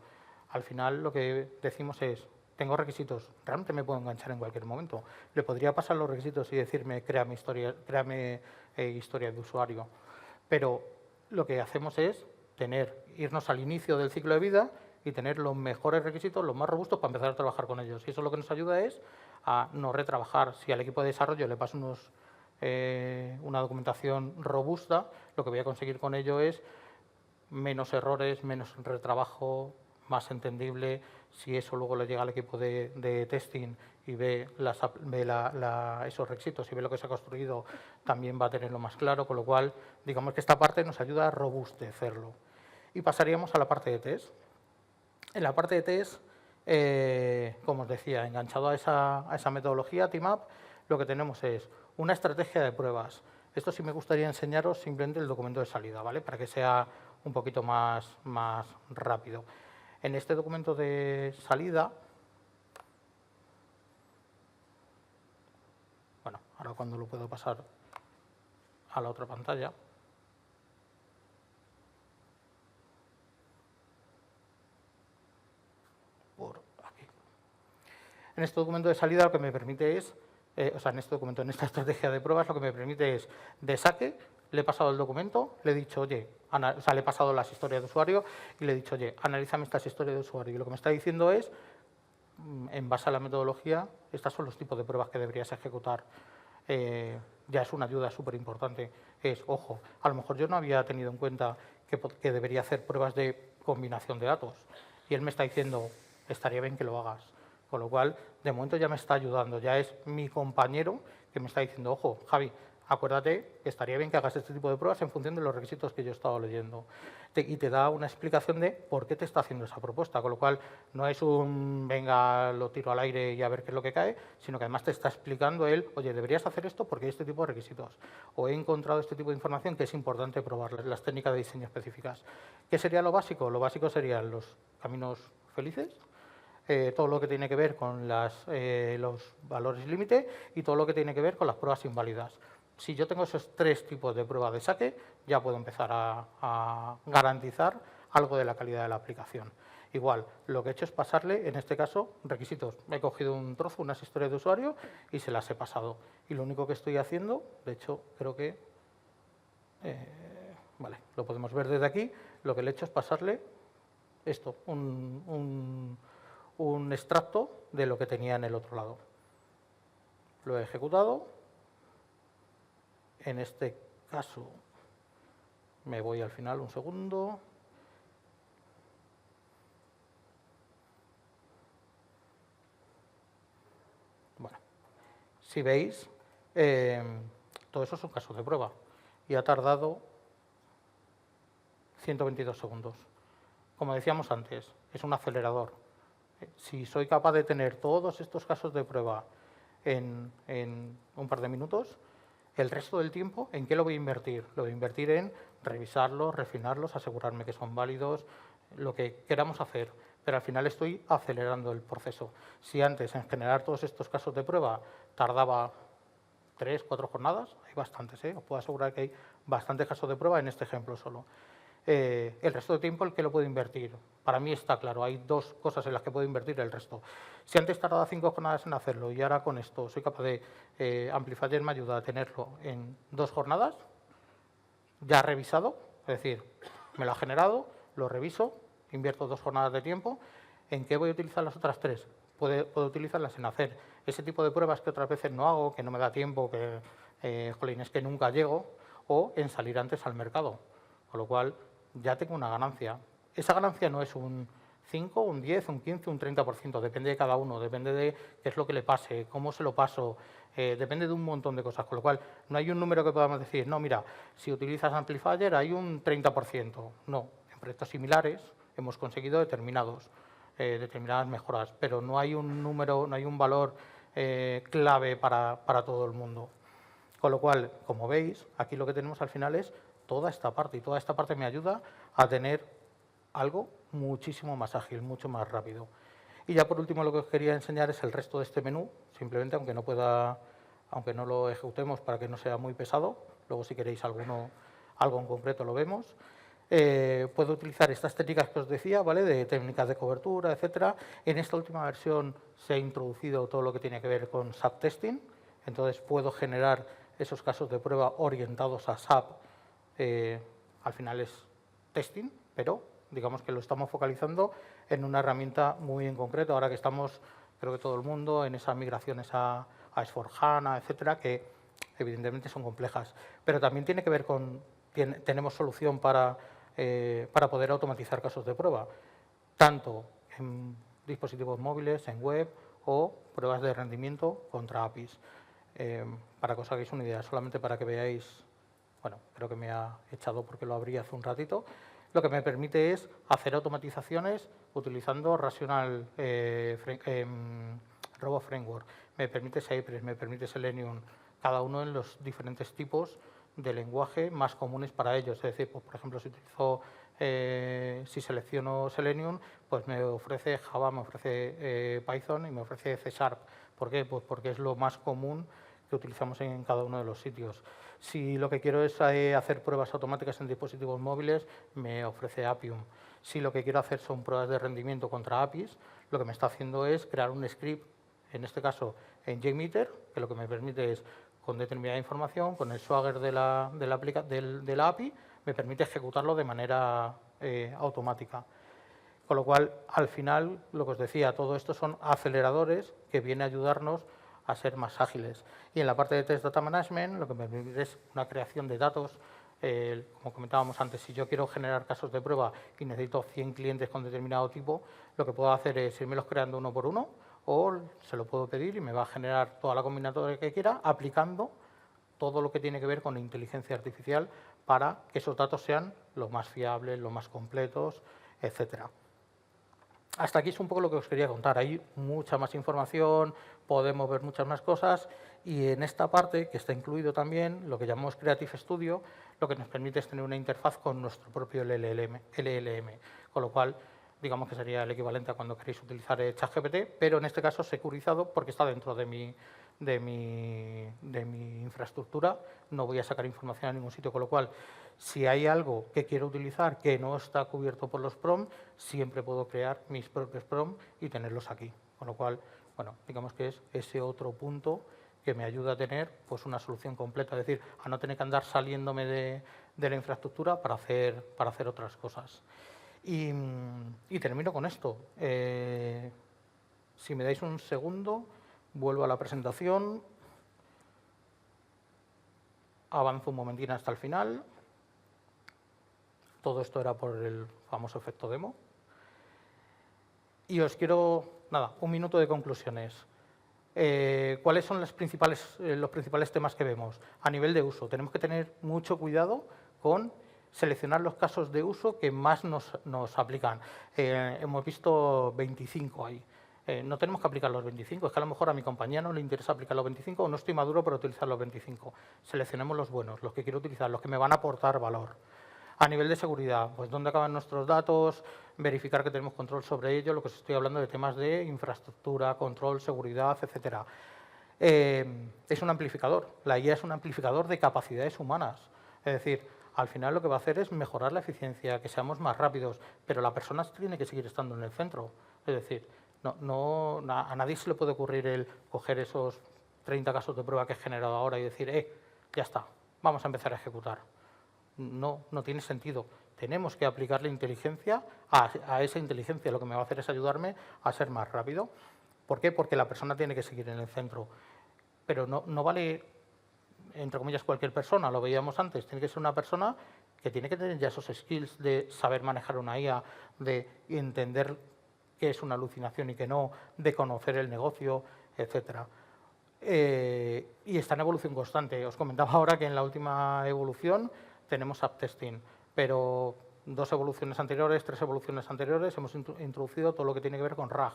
[SPEAKER 3] Al final lo que decimos es, tengo requisitos, realmente me puedo enganchar en cualquier momento. Le podría pasar los requisitos y decirme, créame historia de usuario. Pero lo que hacemos es irnos al inicio del ciclo de vida y tener los mejores requisitos, los más robustos, para empezar a trabajar con ellos. Y eso lo que nos ayuda es a no retrabajar. Si al equipo de desarrollo le paso una documentación robusta, lo que voy a conseguir con ello es menos errores, menos retrabajo, más entendible. Si eso luego le llega al equipo de testing y ve esos requisitos y ve lo que se ha construido, también va a tenerlo más claro, con lo cual, digamos que esta parte nos ayuda a robustecerlo. Y pasaríamos a la parte de test. En la parte de test, como os decía, enganchado a esa metodología TeamUp, lo que tenemos es una estrategia de pruebas. Esto sí me gustaría enseñaros simplemente el documento de salida, ¿vale? Para que sea un poquito más rápido. En este documento de salida, bueno, ahora cuando lo puedo pasar a la otra pantalla. Por aquí. En este documento de salida lo que me permite es, en este documento, en esta estrategia de pruebas, lo que me permite es, de saque, le he pasado el documento, le he dicho, oye, le he pasado las historias de usuario y le he dicho, oye, analízame estas historias de usuario. Y lo que me está diciendo es, en base a la metodología, estos son los tipos de pruebas que deberías ejecutar. Ya es una ayuda súper importante. Ojo, a lo mejor yo no había tenido en cuenta que debería hacer pruebas de combinación de datos. Y él me está diciendo, estaría bien que lo hagas. Con lo cual, de momento ya me está ayudando. Ya es mi compañero que me está diciendo, ojo, Javi, acuérdate que estaría bien que hagas este tipo de pruebas en función de los requisitos que yo he estado leyendo. Y te da una explicación de por qué te está haciendo esa propuesta. Con lo cual, no es un, venga, lo tiro al aire y a ver qué es lo que cae, sino que además te está explicando él, oye, deberías hacer esto porque hay este tipo de requisitos. O he encontrado este tipo de información que es importante probar, las técnicas de diseño específicas. ¿Qué sería lo básico? Lo básico serían los caminos felices, todo lo que tiene que ver con los valores límite y todo lo que tiene que ver con las pruebas inválidas. Si yo tengo esos tres tipos de pruebas de saque, ya puedo empezar a garantizar algo de la calidad de la aplicación. Igual, lo que he hecho es pasarle, en este caso, requisitos. Me he cogido un trozo, unas historias de usuario y se las he pasado. Y lo único que estoy haciendo, de hecho, creo que, vale, lo podemos ver desde aquí, lo que le he hecho es pasarle esto, un extracto de lo que tenía en el otro lado. Lo he ejecutado. En este caso, me voy al final un segundo. Bueno, si veis, todo eso son casos de prueba y ha tardado 122 segundos. Como decíamos antes, es un acelerador. Si soy capaz de tener todos estos casos de prueba en un par de minutos, el resto del tiempo, ¿en qué lo voy a invertir? Lo voy a invertir en revisarlos, refinarlos, asegurarme que son válidos, lo que queramos hacer. Pero al final estoy acelerando el proceso. Si antes en generar todos estos casos de prueba tardaba 3, 4 jornadas, hay bastantes, os puedo asegurar que hay bastantes casos de prueba en este ejemplo solo. El resto del tiempo, ¿el que lo puedo invertir? Para mí está claro, hay dos cosas en las que puedo invertir el resto. Si antes tardaba 5 jornadas en hacerlo y ahora con esto soy capaz de, Amplifier me ayuda a tenerlo en 2 jornadas, ya revisado, es decir, me lo ha generado, lo reviso, invierto 2 jornadas de tiempo. ¿En qué voy a utilizar las otras 3? Puedo utilizarlas en hacer ese tipo de pruebas que otras veces no hago, que no me da tiempo, que, jolín, es que nunca llego, o en salir antes al mercado. Con lo cual, ya tengo una ganancia. Esa ganancia no es un 5, un 10, un 15, un 30%, depende de cada uno, depende de qué es lo que le pase, cómo se lo paso, depende de un montón de cosas, con lo cual no hay un número que podamos decir, no, mira, si utilizas Amplifier hay un 30%. No, en proyectos similares hemos conseguido determinadas mejoras, pero no hay un número, no hay un valor clave para todo el mundo. Con lo cual, como veis, aquí lo que tenemos al final es toda esta parte, y toda esta parte me ayuda a tener algo muchísimo más ágil, mucho más rápido. Y ya por último lo que os quería enseñar es el resto de este menú, simplemente aunque no lo ejecutemos para que no sea muy pesado, luego si queréis algo en concreto lo vemos. Puedo utilizar estas técnicas que os decía, ¿vale? De técnicas de cobertura, etcétera. En esta última versión se ha introducido todo lo que tiene que ver con SAP testing, entonces puedo generar esos casos de prueba orientados a SAP. Al final es testing, pero digamos que lo estamos focalizando en una herramienta muy en concreto, ahora que estamos, creo que todo el mundo, en esas migraciones a S/4HANA, etcétera, que evidentemente son complejas. Pero también tiene que ver con, tenemos solución para poder automatizar casos de prueba, tanto en dispositivos móviles, en web o pruebas de rendimiento contra APIs. Para que os hagáis una idea, solamente para que veáis. Bueno, creo que me ha echado porque lo abrí hace un ratito. Lo que me permite es hacer automatizaciones utilizando Rational Robot Framework. me permite Cypress, me permite Selenium, cada uno en los diferentes tipos de lenguaje más comunes para ellos. Es decir, pues, por ejemplo, si selecciono Selenium, pues me ofrece Java, me ofrece Python y me ofrece C#. ¿Por qué? Pues porque es lo más común que utilizamos en cada uno de los sitios. Si lo que quiero es hacer pruebas automáticas en dispositivos móviles, me ofrece Appium. Si lo que quiero hacer son pruebas de rendimiento contra APIs, lo que me está haciendo es crear un script, en este caso en JMeter, que lo que me permite es, con determinada información, con el Swagger de la API, me permite ejecutarlo de manera automática. Con lo cual, al final, lo que os decía, todo esto son aceleradores que vienen a ayudarnos a ser más ágiles. Y en la parte de Test Data Management, lo que me permite es una creación de datos. Como comentábamos antes, si yo quiero generar casos de prueba y necesito 100 clientes con determinado tipo, lo que puedo hacer es irmelos creando uno por uno, o se lo puedo pedir y me va a generar toda la combinatoria que quiera, aplicando todo lo que tiene que ver con inteligencia artificial para que esos datos sean lo más fiables, lo más completos, etcétera. Hasta aquí es un poco lo que os quería contar. Hay mucha más información, podemos ver muchas más cosas y en esta parte, que está incluido también, lo que llamamos Creative Studio, lo que nos permite es tener una interfaz con nuestro propio LLM, con lo cual digamos que sería el equivalente a cuando queréis utilizar ChatGPT, pero en este caso securizado porque está dentro de mi infraestructura, no voy a sacar información a ningún sitio, con lo cual, si hay algo que quiero utilizar que no está cubierto por los prompts, siempre puedo crear mis propios prompts y tenerlos aquí, con lo cual, bueno, digamos que es ese otro punto que me ayuda a tener pues una solución completa, es decir, a no tener que andar saliéndome de la infraestructura para hacer otras cosas. Y termino con esto. Si me dais un segundo, vuelvo a la presentación. Avanzo un momentín hasta el final. Todo esto era por el famoso efecto demo. Y os quiero, un minuto de conclusiones. ¿Cuáles son los principales temas que vemos? A nivel de uso, tenemos que tener mucho cuidado con seleccionar los casos de uso que más nos aplican. Hemos visto 25 ahí. No tenemos que aplicar los 25, es que a lo mejor a mi compañía no le interesa aplicar los 25 o no estoy maduro para utilizar los 25. Seleccionemos los buenos, los que quiero utilizar, los que me van a aportar valor. A nivel de seguridad, pues dónde acaban nuestros datos, verificar que tenemos control sobre ello, lo que os estoy hablando de temas de infraestructura, control, seguridad, etcétera. Es un amplificador, la IA es un amplificador de capacidades humanas, es decir, al final lo que va a hacer es mejorar la eficiencia, que seamos más rápidos, pero la persona tiene que seguir estando en el centro. Es decir, a nadie se le puede ocurrir el coger esos 30 casos de prueba que he generado ahora y decir, ya está, vamos a empezar a ejecutar. No tiene sentido. Tenemos que aplicarle inteligencia a esa inteligencia. Lo que me va a hacer es ayudarme a ser más rápido. ¿Por qué? Porque la persona tiene que seguir en el centro. Pero no vale, entre comillas, cualquier persona, lo veíamos antes. Tiene que ser una persona que tiene que tener ya esos skills de saber manejar una IA, de entender qué es una alucinación y qué no, de conocer el negocio, etcétera. Y está en evolución constante. Os comentaba ahora que en la última evolución tenemos app testing, pero 2 evoluciones anteriores, 3 evoluciones anteriores hemos introducido todo lo que tiene que ver con RAG.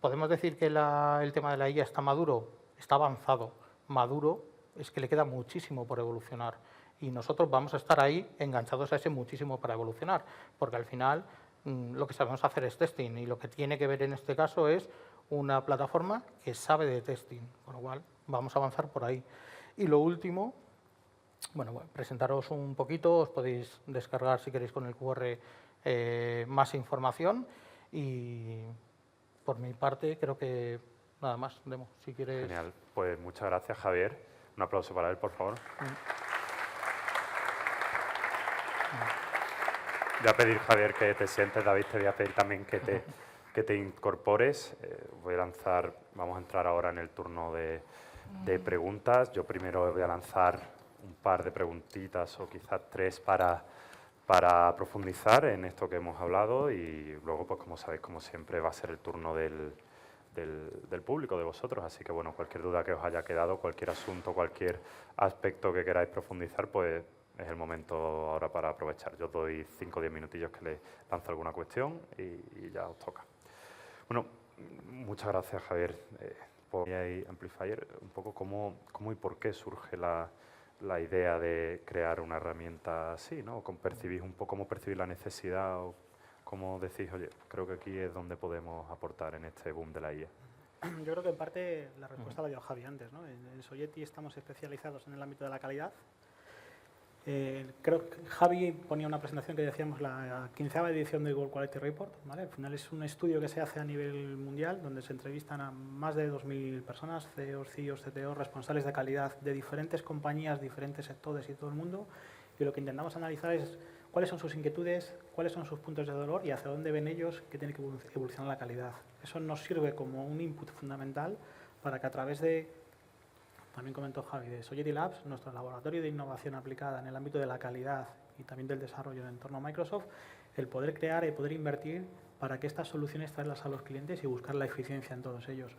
[SPEAKER 3] ¿Podemos decir que el tema de la IA está maduro? Está avanzado. Maduro es que le queda muchísimo por evolucionar y nosotros vamos a estar ahí enganchados a ese muchísimo para evolucionar, porque al final lo que sabemos hacer es testing y lo que tiene que ver en este caso es una plataforma que sabe de testing, con lo cual vamos a avanzar por ahí. Y lo último, bueno, presentaros un poquito, os podéis descargar si queréis con el QR más información y por mi parte creo que nada más, Demo, si quieres.
[SPEAKER 1] Genial, pues muchas gracias Javier. Un aplauso para él, por favor. Voy a pedir, Javier, que te sientes. David, te voy a pedir también que te incorpores. Vamos a entrar ahora en el turno de preguntas. Yo primero voy a lanzar un par de preguntitas o quizás 3 para profundizar en esto que hemos hablado y luego, pues como sabéis, como siempre, va a ser el turno del público, de vosotros. Así que, bueno, cualquier duda que os haya quedado, cualquier asunto, cualquier aspecto que queráis profundizar, pues es el momento ahora para aprovechar. Yo os doy 5 o 10 minutillos que le lanzo alguna cuestión y ya os toca. Bueno, muchas gracias, Javier. por AI Amplifier, un poco cómo y por qué surge la idea de crear una herramienta así, ¿no? ¿Cómo percibís un poco, cómo percibís la necesidad o cómo decís, oye, creo que aquí es donde podemos aportar en este boom de la IA?
[SPEAKER 2] Yo creo que en parte la respuesta la dio Javi antes, ¿no? En Sogeti estamos especializados en el ámbito de la calidad. Creo que Javi ponía una presentación que decíamos la 15ª edición del World Quality Report, ¿vale? Al final es un estudio que se hace a nivel mundial donde se entrevistan a más de 2.000 personas, CEOs, CIOs, CTOs, responsables de calidad de diferentes compañías, diferentes sectores y todo el mundo, y lo que intentamos analizar es cuáles son sus inquietudes, cuáles son sus puntos de dolor y hacia dónde ven ellos que tiene que evolucionar la calidad. Eso nos sirve como un input fundamental para que a través de, también comentó Javi, de Sogeti Labs, nuestro laboratorio de innovación aplicada en el ámbito de la calidad y también del desarrollo en entorno a Microsoft, el poder crear y poder invertir para que estas soluciones traerlas a los clientes y buscar la eficiencia en todos ellos.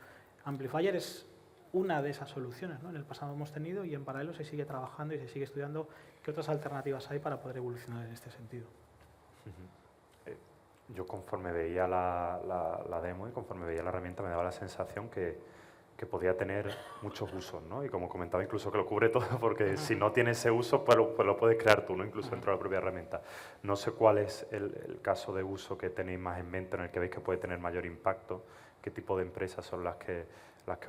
[SPEAKER 2] Amplifier es una de esas soluciones, ¿no? En el pasado hemos tenido y en paralelo se sigue trabajando y se sigue estudiando qué otras alternativas hay para poder evolucionar en este sentido.
[SPEAKER 1] Yo conforme veía la demo y conforme veía la herramienta me daba la sensación que podía tener muchos usos, ¿no? Y como comentaba, incluso que lo cubre todo, porque si no tiene ese uso, pues lo puedes crear tú, ¿no? Incluso dentro de la propia herramienta. No sé cuál es el caso de uso que tenéis más en mente, en el que veis que puede tener mayor impacto, qué tipo de empresas son las que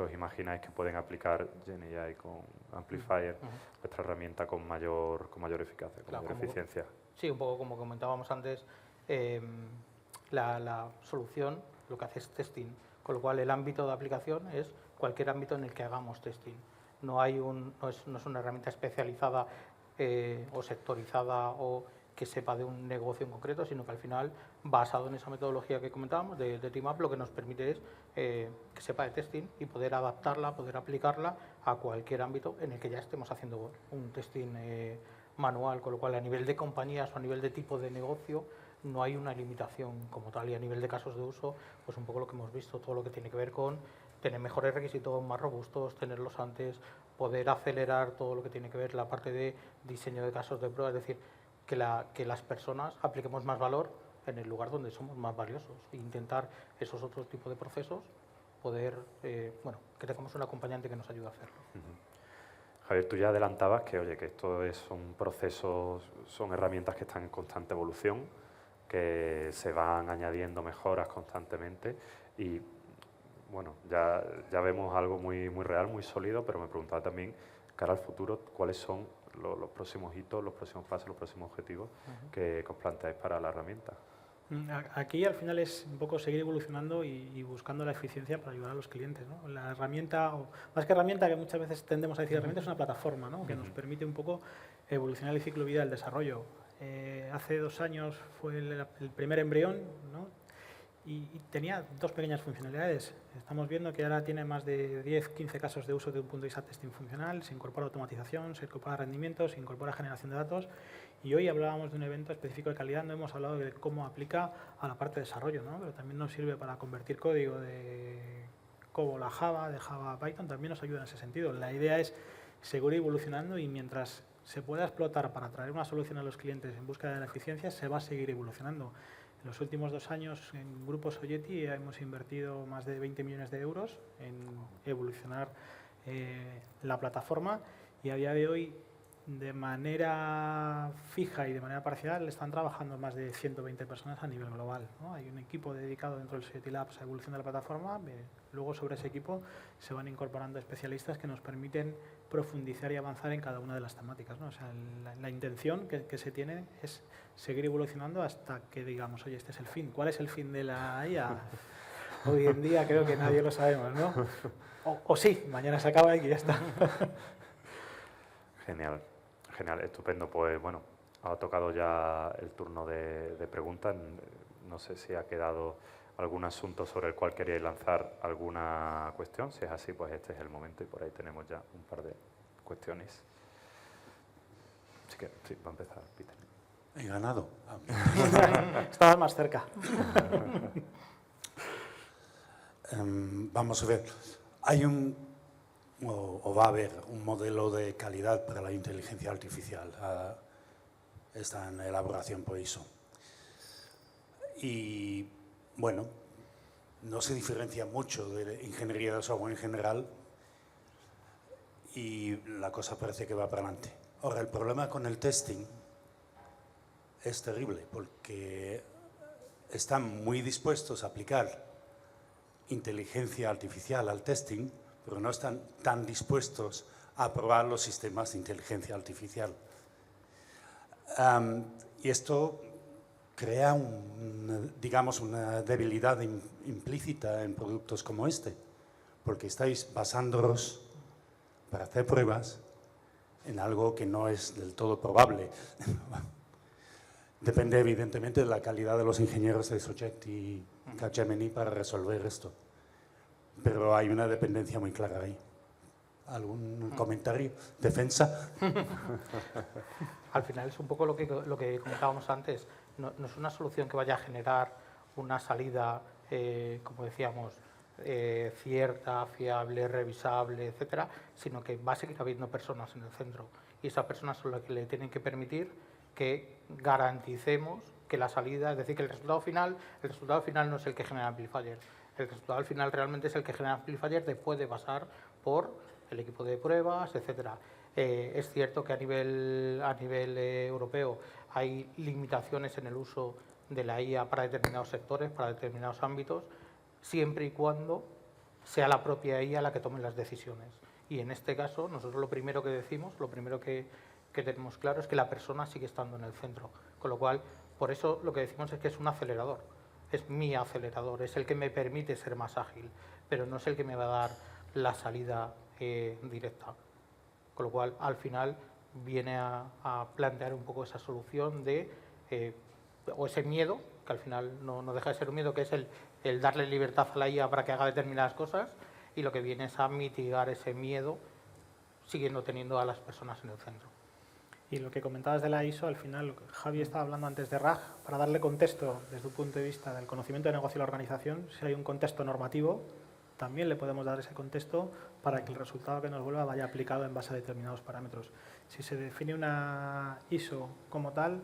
[SPEAKER 1] os imagináis que pueden aplicar GenAI con Amplifier, vuestra herramienta con mayor eficacia, con mayor eficiencia.
[SPEAKER 3] Sí, un poco como comentábamos antes, la solución lo que hace es testing, con lo cual el ámbito de aplicación es cualquier ámbito en el que hagamos testing. No es una herramienta especializada o sectorizada o que sepa de un negocio en concreto, sino que al final, basado en esa metodología que comentábamos de TeamUp, lo que nos permite es que sepa de testing y poder adaptarla, poder aplicarla a cualquier ámbito en el que ya estemos haciendo un testing manual, con lo cual a nivel de compañías o a nivel de tipo de negocio no hay una limitación como tal, y a nivel de casos de uso, pues un poco lo que hemos visto, todo lo que tiene que ver con tener mejores requisitos más robustos, tenerlos antes, poder acelerar todo lo que tiene que ver la parte de diseño de casos de prueba, es decir, que las personas apliquemos más valor en el lugar donde somos más valiosos e intentar esos otros tipos de procesos poder, que tengamos un acompañante que nos ayude a hacerlo.
[SPEAKER 1] Javier, tú ya adelantabas que, oye, que esto son procesos, son herramientas que están en constante evolución, que se van añadiendo mejoras constantemente y, bueno, ya vemos algo muy real, muy sólido, pero me preguntaba también, cara al futuro, ¿cuáles son los próximos hitos, los próximos pasos, los próximos objetivos que os planteáis para la herramienta?
[SPEAKER 2] Aquí al final es un poco seguir evolucionando y buscando la eficiencia para ayudar a los clientes, ¿no? La herramienta, o más que herramienta, que muchas veces tendemos a decir herramienta, es una plataforma, ¿no? Que nos permite un poco evolucionar el ciclo de vida del desarrollo. Hace 2 años fue el primer embrión, ¿no? Y tenía 2 pequeñas funcionalidades. Estamos viendo que ahora tiene más de 10-15 casos de uso desde un punto de vista de testing funcional, se incorpora automatización, se incorpora rendimiento, se incorpora generación de datos, y hoy hablábamos de un evento específico de calidad, no hemos hablado de cómo aplica a la parte de desarrollo, ¿no? Pero también nos sirve para convertir código de COBOL a Java, de Java a Python, también nos ayuda en ese sentido. La idea es seguir evolucionando y mientras se pueda explotar para traer una solución a los clientes en búsqueda de la eficiencia, se va a seguir evolucionando. En los últimos 2 años en Grupo Sogeti hemos invertido más de 20 millones de euros en evolucionar la plataforma, y a día de hoy de manera fija y de manera parcial están trabajando más de 120 personas a nivel global, ¿no? Hay un equipo dedicado dentro del Sogeti Labs a evolución de la plataforma. Luego sobre ese equipo se van incorporando especialistas que nos permiten profundizar y avanzar en cada una de las temáticas, ¿no? O sea, la intención que se tiene es seguir evolucionando hasta que digamos, oye, este es el fin. ¿Cuál es el fin de la IA? Hoy en día creo que nadie lo sabemos, ¿no? O sí, mañana se acaba y ya está.
[SPEAKER 1] Genial, estupendo. Pues bueno, ha tocado ya el turno de preguntas. No sé si ha quedado algún asunto sobre el cual queríais lanzar alguna cuestión. Si es así, pues este es el momento y por ahí tenemos ya un par de cuestiones. Así que sí, va a empezar, Peter.
[SPEAKER 4] He ganado.
[SPEAKER 2] Estabas más cerca.
[SPEAKER 4] Vamos a ver. Hay o va a haber un modelo de calidad para la inteligencia artificial. Está en elaboración por ISO. Y bueno, no se diferencia mucho de ingeniería de software en general y la cosa parece que va para adelante. Ahora, el problema con el testing es terrible porque están muy dispuestos a aplicar inteligencia artificial al testing, pero no están tan dispuestos a probar los sistemas de inteligencia artificial. Y esto crea digamos, una debilidad implícita en productos como este, porque estáis basándoos para hacer pruebas en algo que no es del todo probable. Depende evidentemente de la calidad de los ingenieros de Sogeti y Capgemini para resolver esto, pero hay una dependencia muy clara ahí. ¿Algún comentario? ¿Defensa?
[SPEAKER 3] Al final es un poco lo que comentábamos antes. No es una solución que vaya a generar una salida, como decíamos, cierta, fiable, revisable, etcétera, sino que va a seguir habiendo personas en el centro. Y esas personas son las que le tienen que permitir que garanticemos que la salida, es decir, que el resultado final no es el que genera Amplifier. El resultado final realmente es el que genera Amplifier después de pasar por el equipo de pruebas, etcétera. Es cierto que a nivel europeo hay limitaciones en el uso de la IA para determinados sectores, para determinados ámbitos, siempre y cuando sea la propia IA la que tome las decisiones. Y en este caso, nosotros lo primero que decimos, lo primero que tenemos claro es que la persona sigue estando en el centro. Con lo cual, por eso lo que decimos es que es un acelerador. Es mi acelerador, es el que me permite ser más ágil, pero no es el que me va a dar la salida directa. Con lo cual, al final, viene a plantear un poco esa solución de, o ese miedo, que al final no deja de ser un miedo, que es el darle libertad a la IA para que haga determinadas cosas, y lo que viene es a mitigar ese miedo, siguiendo teniendo a las personas en el centro.
[SPEAKER 2] Y lo que comentabas de la ISO, al final, Javi estaba hablando antes de RAG, para darle contexto desde un punto de vista del conocimiento de negocio de la organización, si hay un contexto normativo, también le podemos dar ese contexto para que el resultado que nos vuelva vaya aplicado en base a determinados parámetros. Si se define una ISO como tal,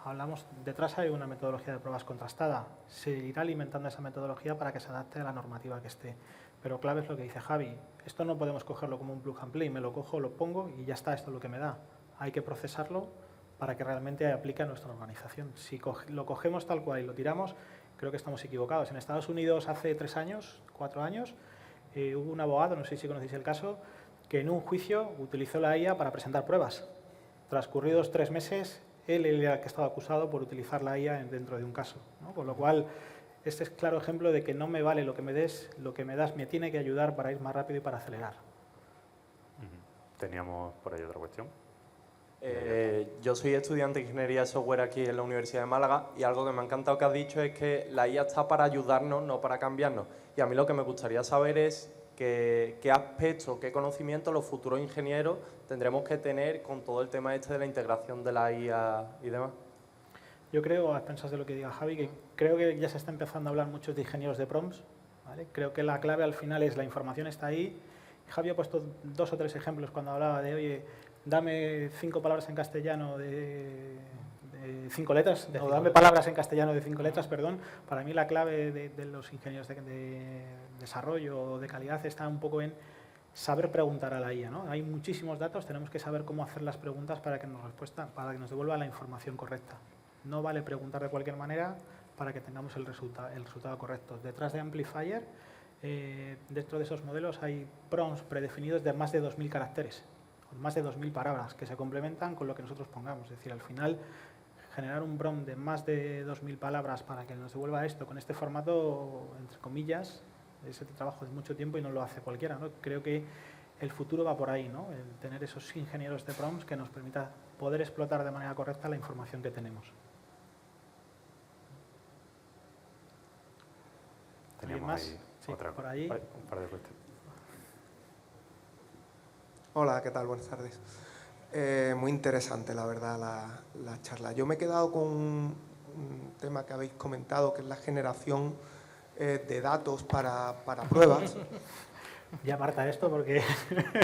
[SPEAKER 2] hablamos, detrás hay una metodología de pruebas contrastada. Se irá alimentando esa metodología para que se adapte a la normativa que esté. Pero clave es lo que dice Javi. Esto no podemos cogerlo como un plug and play. Me lo cojo, lo pongo y ya está, esto es lo que me da. Hay que procesarlo para que realmente aplique a nuestra organización. Si lo cogemos tal cual y lo tiramos, creo que estamos equivocados. En Estados Unidos hace 3 años, 4 años, hubo un abogado, no sé si conocéis el caso, que en un juicio utilizó la IA para presentar pruebas. Transcurridos 3 meses, él era el que estaba acusado por utilizar la IA dentro de un caso, ¿no? Con lo cual, este es claro ejemplo de que no me vale lo que me des, lo que me das me tiene que ayudar para ir más rápido y para acelerar.
[SPEAKER 1] Teníamos por ahí otra cuestión.
[SPEAKER 5] Yo soy estudiante de Ingeniería de Software aquí en la Universidad de Málaga y algo que me ha encantado que has dicho es que la IA está para ayudarnos, no para cambiarnos. Y a mí lo que me gustaría saber es qué aspectos, qué conocimientos los futuros ingenieros tendremos que tener con todo el tema este de la integración de la IA y demás.
[SPEAKER 2] Yo creo, a pensas de lo que diga Javi, que creo que ya se está empezando a hablar mucho de ingenieros de prompts, ¿vale? Creo que la clave al final es la información está ahí. Javi ha puesto 2 o 3 ejemplos cuando hablaba de, oye, dame 5 palabras en castellano de 5 letras, o dame palabras en castellano de 5 letras, perdón. Para mí la clave de los ingenieros de desarrollo o de calidad está un poco en saber preguntar a la IA, ¿no? Hay muchísimos datos, tenemos que saber cómo hacer las preguntas para que nos devuelva la información correcta. No vale preguntar de cualquier manera para que tengamos el resultado correcto. Detrás de Amplifier, dentro de esos modelos hay prompts predefinidos de más de 2.000 caracteres, más de 2.000 palabras que se complementan con lo que nosotros pongamos. Es decir, al final, generar un prompt de más de 2.000 palabras para que nos devuelva esto con este formato, entre comillas, ese trabajo de mucho tiempo y no lo hace cualquiera, ¿no? Creo que el futuro va por ahí, ¿no? El tener esos ingenieros de prompts que nos permita poder explotar de manera correcta la información que tenemos.
[SPEAKER 1] Teníamos
[SPEAKER 2] más?
[SPEAKER 1] ahí
[SPEAKER 2] Sí,
[SPEAKER 1] otra,
[SPEAKER 2] por ahí.
[SPEAKER 1] un par de cuestiones.
[SPEAKER 6] Hola, ¿qué tal? Buenas tardes. Muy interesante, la verdad, la charla. Yo me he quedado con un tema que habéis comentado, que es la generación de datos para pruebas.
[SPEAKER 2] Ya aparta esto porque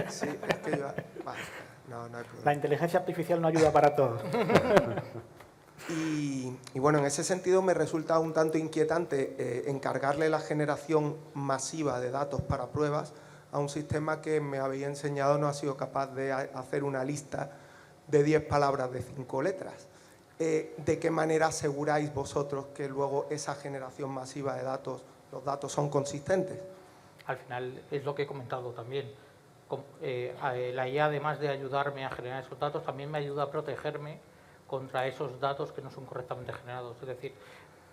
[SPEAKER 6] Sí, es que yo... Vale, no hay problema.
[SPEAKER 2] la inteligencia artificial no ayuda para todo.
[SPEAKER 6] Y bueno, en ese sentido me resulta un tanto inquietante encargarle la generación masiva de datos para pruebas a un sistema que me había enseñado no ha sido capaz de hacer una lista de 10 palabras de 5 letras. ¿De qué manera aseguráis vosotros que luego esa generación masiva de datos, los datos son consistentes?
[SPEAKER 3] Al final es lo que he comentado también. La IA, además de ayudarme a generar esos datos, también me ayuda a protegerme contra esos datos que no son correctamente generados. Es decir,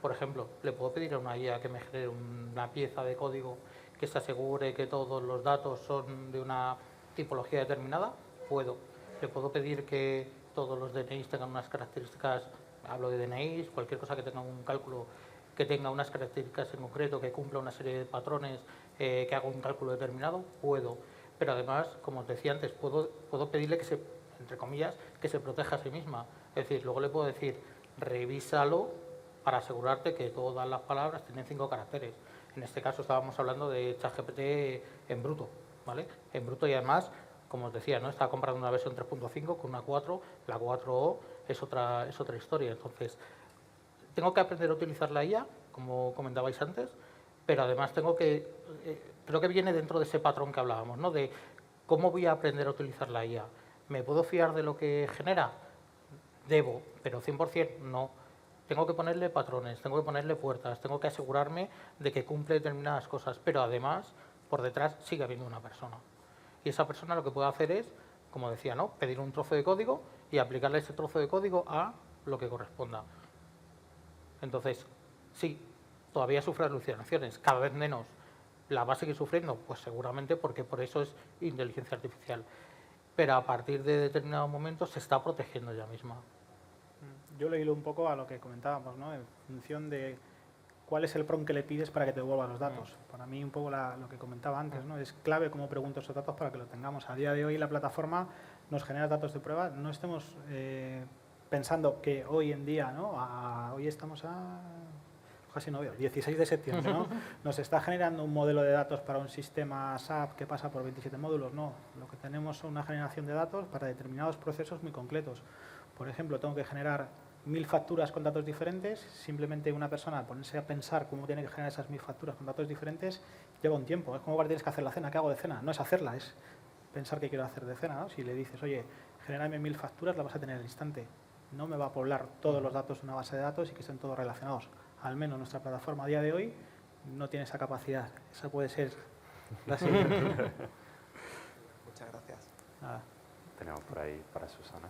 [SPEAKER 3] por ejemplo, le puedo pedir a una IA que me genere una pieza de código que se asegure que todos los datos son de una tipología determinada. Puedo. Le puedo pedir que todos los DNIs tengan unas características, hablo de DNIs, cualquier cosa que tenga un cálculo que tenga unas características en concreto, que cumpla una serie de patrones, que haga un cálculo determinado, puedo. Pero además, como os decía antes, puedo pedirle que se, entre comillas, que se proteja a sí misma. Es decir, luego le puedo decir, revísalo para asegurarte que todas las palabras tienen 5 caracteres. En este caso estábamos hablando de ChatGPT en bruto, ¿vale? En bruto, y además, como os decía, ¿no? Estaba comprando una versión 3.5 con una 4, la 4O es otra historia. Entonces, tengo que aprender a utilizar la IA, como comentabais antes, pero además tengo que, creo que viene dentro de ese patrón que hablábamos, ¿no? De cómo voy a aprender a utilizar la IA. ¿Me puedo fiar de lo que genera? Debo, pero 100% no. Tengo que ponerle patrones, tengo que ponerle puertas, tengo que asegurarme de que cumple determinadas cosas, pero además, por detrás sigue habiendo una persona. Y esa persona lo que puede hacer es, como decía, ¿no? Pedir un trozo de código y aplicarle ese trozo de código a lo que corresponda. Entonces, sí, todavía sufre alucinaciones, cada vez menos. ¿La va a seguir sufriendo? Pues seguramente, porque por eso es inteligencia artificial. Pero a partir de determinados momentos se está protegiendo ella misma.
[SPEAKER 2] Yo le hilo un poco a lo que comentábamos, ¿no? En función de cuál es el prompt que le pides para que te devuelva los datos. Para mí, un poco lo que comentaba antes, ¿no? Es clave cómo pregunto esos datos para que lo tengamos. A día de hoy la plataforma nos genera datos de prueba. No estemos pensando que hoy en día, ¿no? Hoy estamos casi no veo, 16 de septiembre, ¿no? Nos está generando un modelo de datos para un sistema SAP que pasa por 27 módulos. No, lo que tenemos son una generación de datos para determinados procesos muy concretos. Por ejemplo, tengo que generar 1000 facturas con datos diferentes. Simplemente una persona ponerse a pensar cómo tiene que generar esas 1000 facturas con datos diferentes lleva un tiempo. Es como cuando tienes que hacer la cena. ¿Qué hago de cena? No es hacerla, es pensar qué quiero hacer de cena, ¿no? Si le dices, oye, genérame 1000 facturas, la vas a tener al instante. No me va a poblar todos los datos de una base de datos y que estén todos relacionados. Al menos nuestra plataforma a día de hoy no tiene esa capacidad. Esa puede ser la siguiente.
[SPEAKER 6] Muchas gracias.
[SPEAKER 2] Nada.
[SPEAKER 1] Tenemos por ahí para Susana.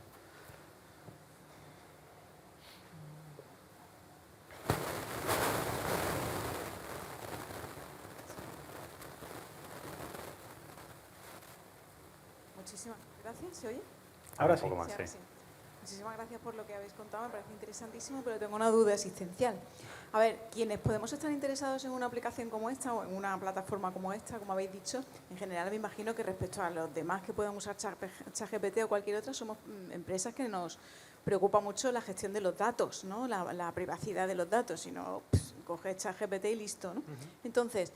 [SPEAKER 7] Muchísimas gracias. ¿Se oye?
[SPEAKER 2] Ahora
[SPEAKER 1] Un
[SPEAKER 2] sí.
[SPEAKER 1] poco más,
[SPEAKER 7] ahora
[SPEAKER 1] sí.
[SPEAKER 7] Muchísimas gracias por lo que habéis contado, me parece interesantísimo, pero tengo una duda existencial. A ver, quienes podemos estar interesados en una aplicación como esta o en una plataforma como esta, como habéis dicho, en general me imagino que respecto a los demás que puedan usar ChatGPT o cualquier otra, somos empresas que nos preocupa mucho la gestión de los datos, ¿no? La privacidad de los datos, si no, coges ChatGPT y listo, ¿no? Entonces,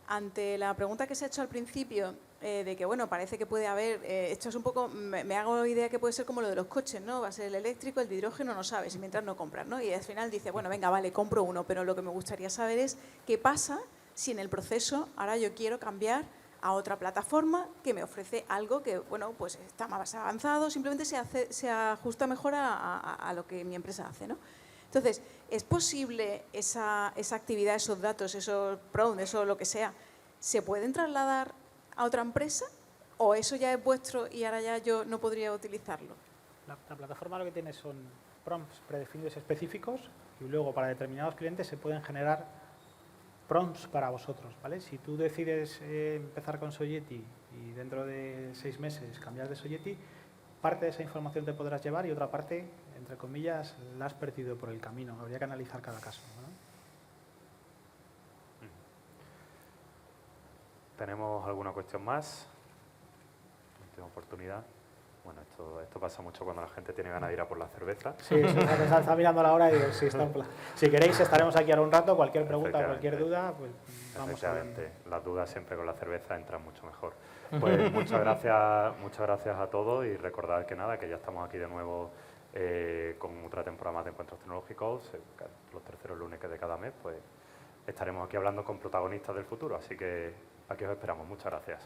[SPEAKER 7] ante la pregunta que se ha hecho al principio, de que, bueno, parece que puede haber, esto es un poco, me hago idea que puede ser como lo de los coches, ¿no? Va a ser el eléctrico, el de hidrógeno, no sabes, y mientras no compras, ¿no? Y al final dice, bueno, venga, vale, compro uno, pero lo que me gustaría saber es qué pasa si en el proceso ahora yo quiero cambiar a otra plataforma que me ofrece algo que, bueno, pues está más avanzado, simplemente se ajusta mejor a lo que mi empresa hace, ¿no? Entonces, ¿es posible esa actividad, esos datos, esos prompts, eso lo que sea, se pueden trasladar a otra empresa o eso ya es vuestro y ahora ya yo no podría utilizarlo?
[SPEAKER 2] La plataforma lo que tiene son prompts predefinidos específicos y luego para determinados clientes se pueden generar prompts para vosotros, ¿vale? Si tú decides empezar con Sogeti y dentro de 6 meses cambiar de Sogeti, parte de esa información te podrás llevar y otra parte, entre comillas, la has perdido por el camino. Habría que analizar cada caso, ¿no?
[SPEAKER 1] ¿Tenemos alguna cuestión más? Última oportunidad. Bueno, esto pasa mucho cuando la gente tiene ganas de ir a por la cerveza.
[SPEAKER 2] Sí, está mirando la hora y digo, sí, está en plan. Si queréis, estaremos aquí ahora un rato. Cualquier pregunta, cualquier duda, pues vamos a ver.
[SPEAKER 1] Efectivamente, las dudas siempre con la cerveza entran mucho mejor. Pues muchas gracias a todos y recordad que nada, que ya estamos aquí de nuevo con otra temporada más de encuentros tecnológicos, los terceros lunes de cada mes, pues estaremos aquí hablando con protagonistas del futuro. Así que aquí os esperamos. Muchas gracias.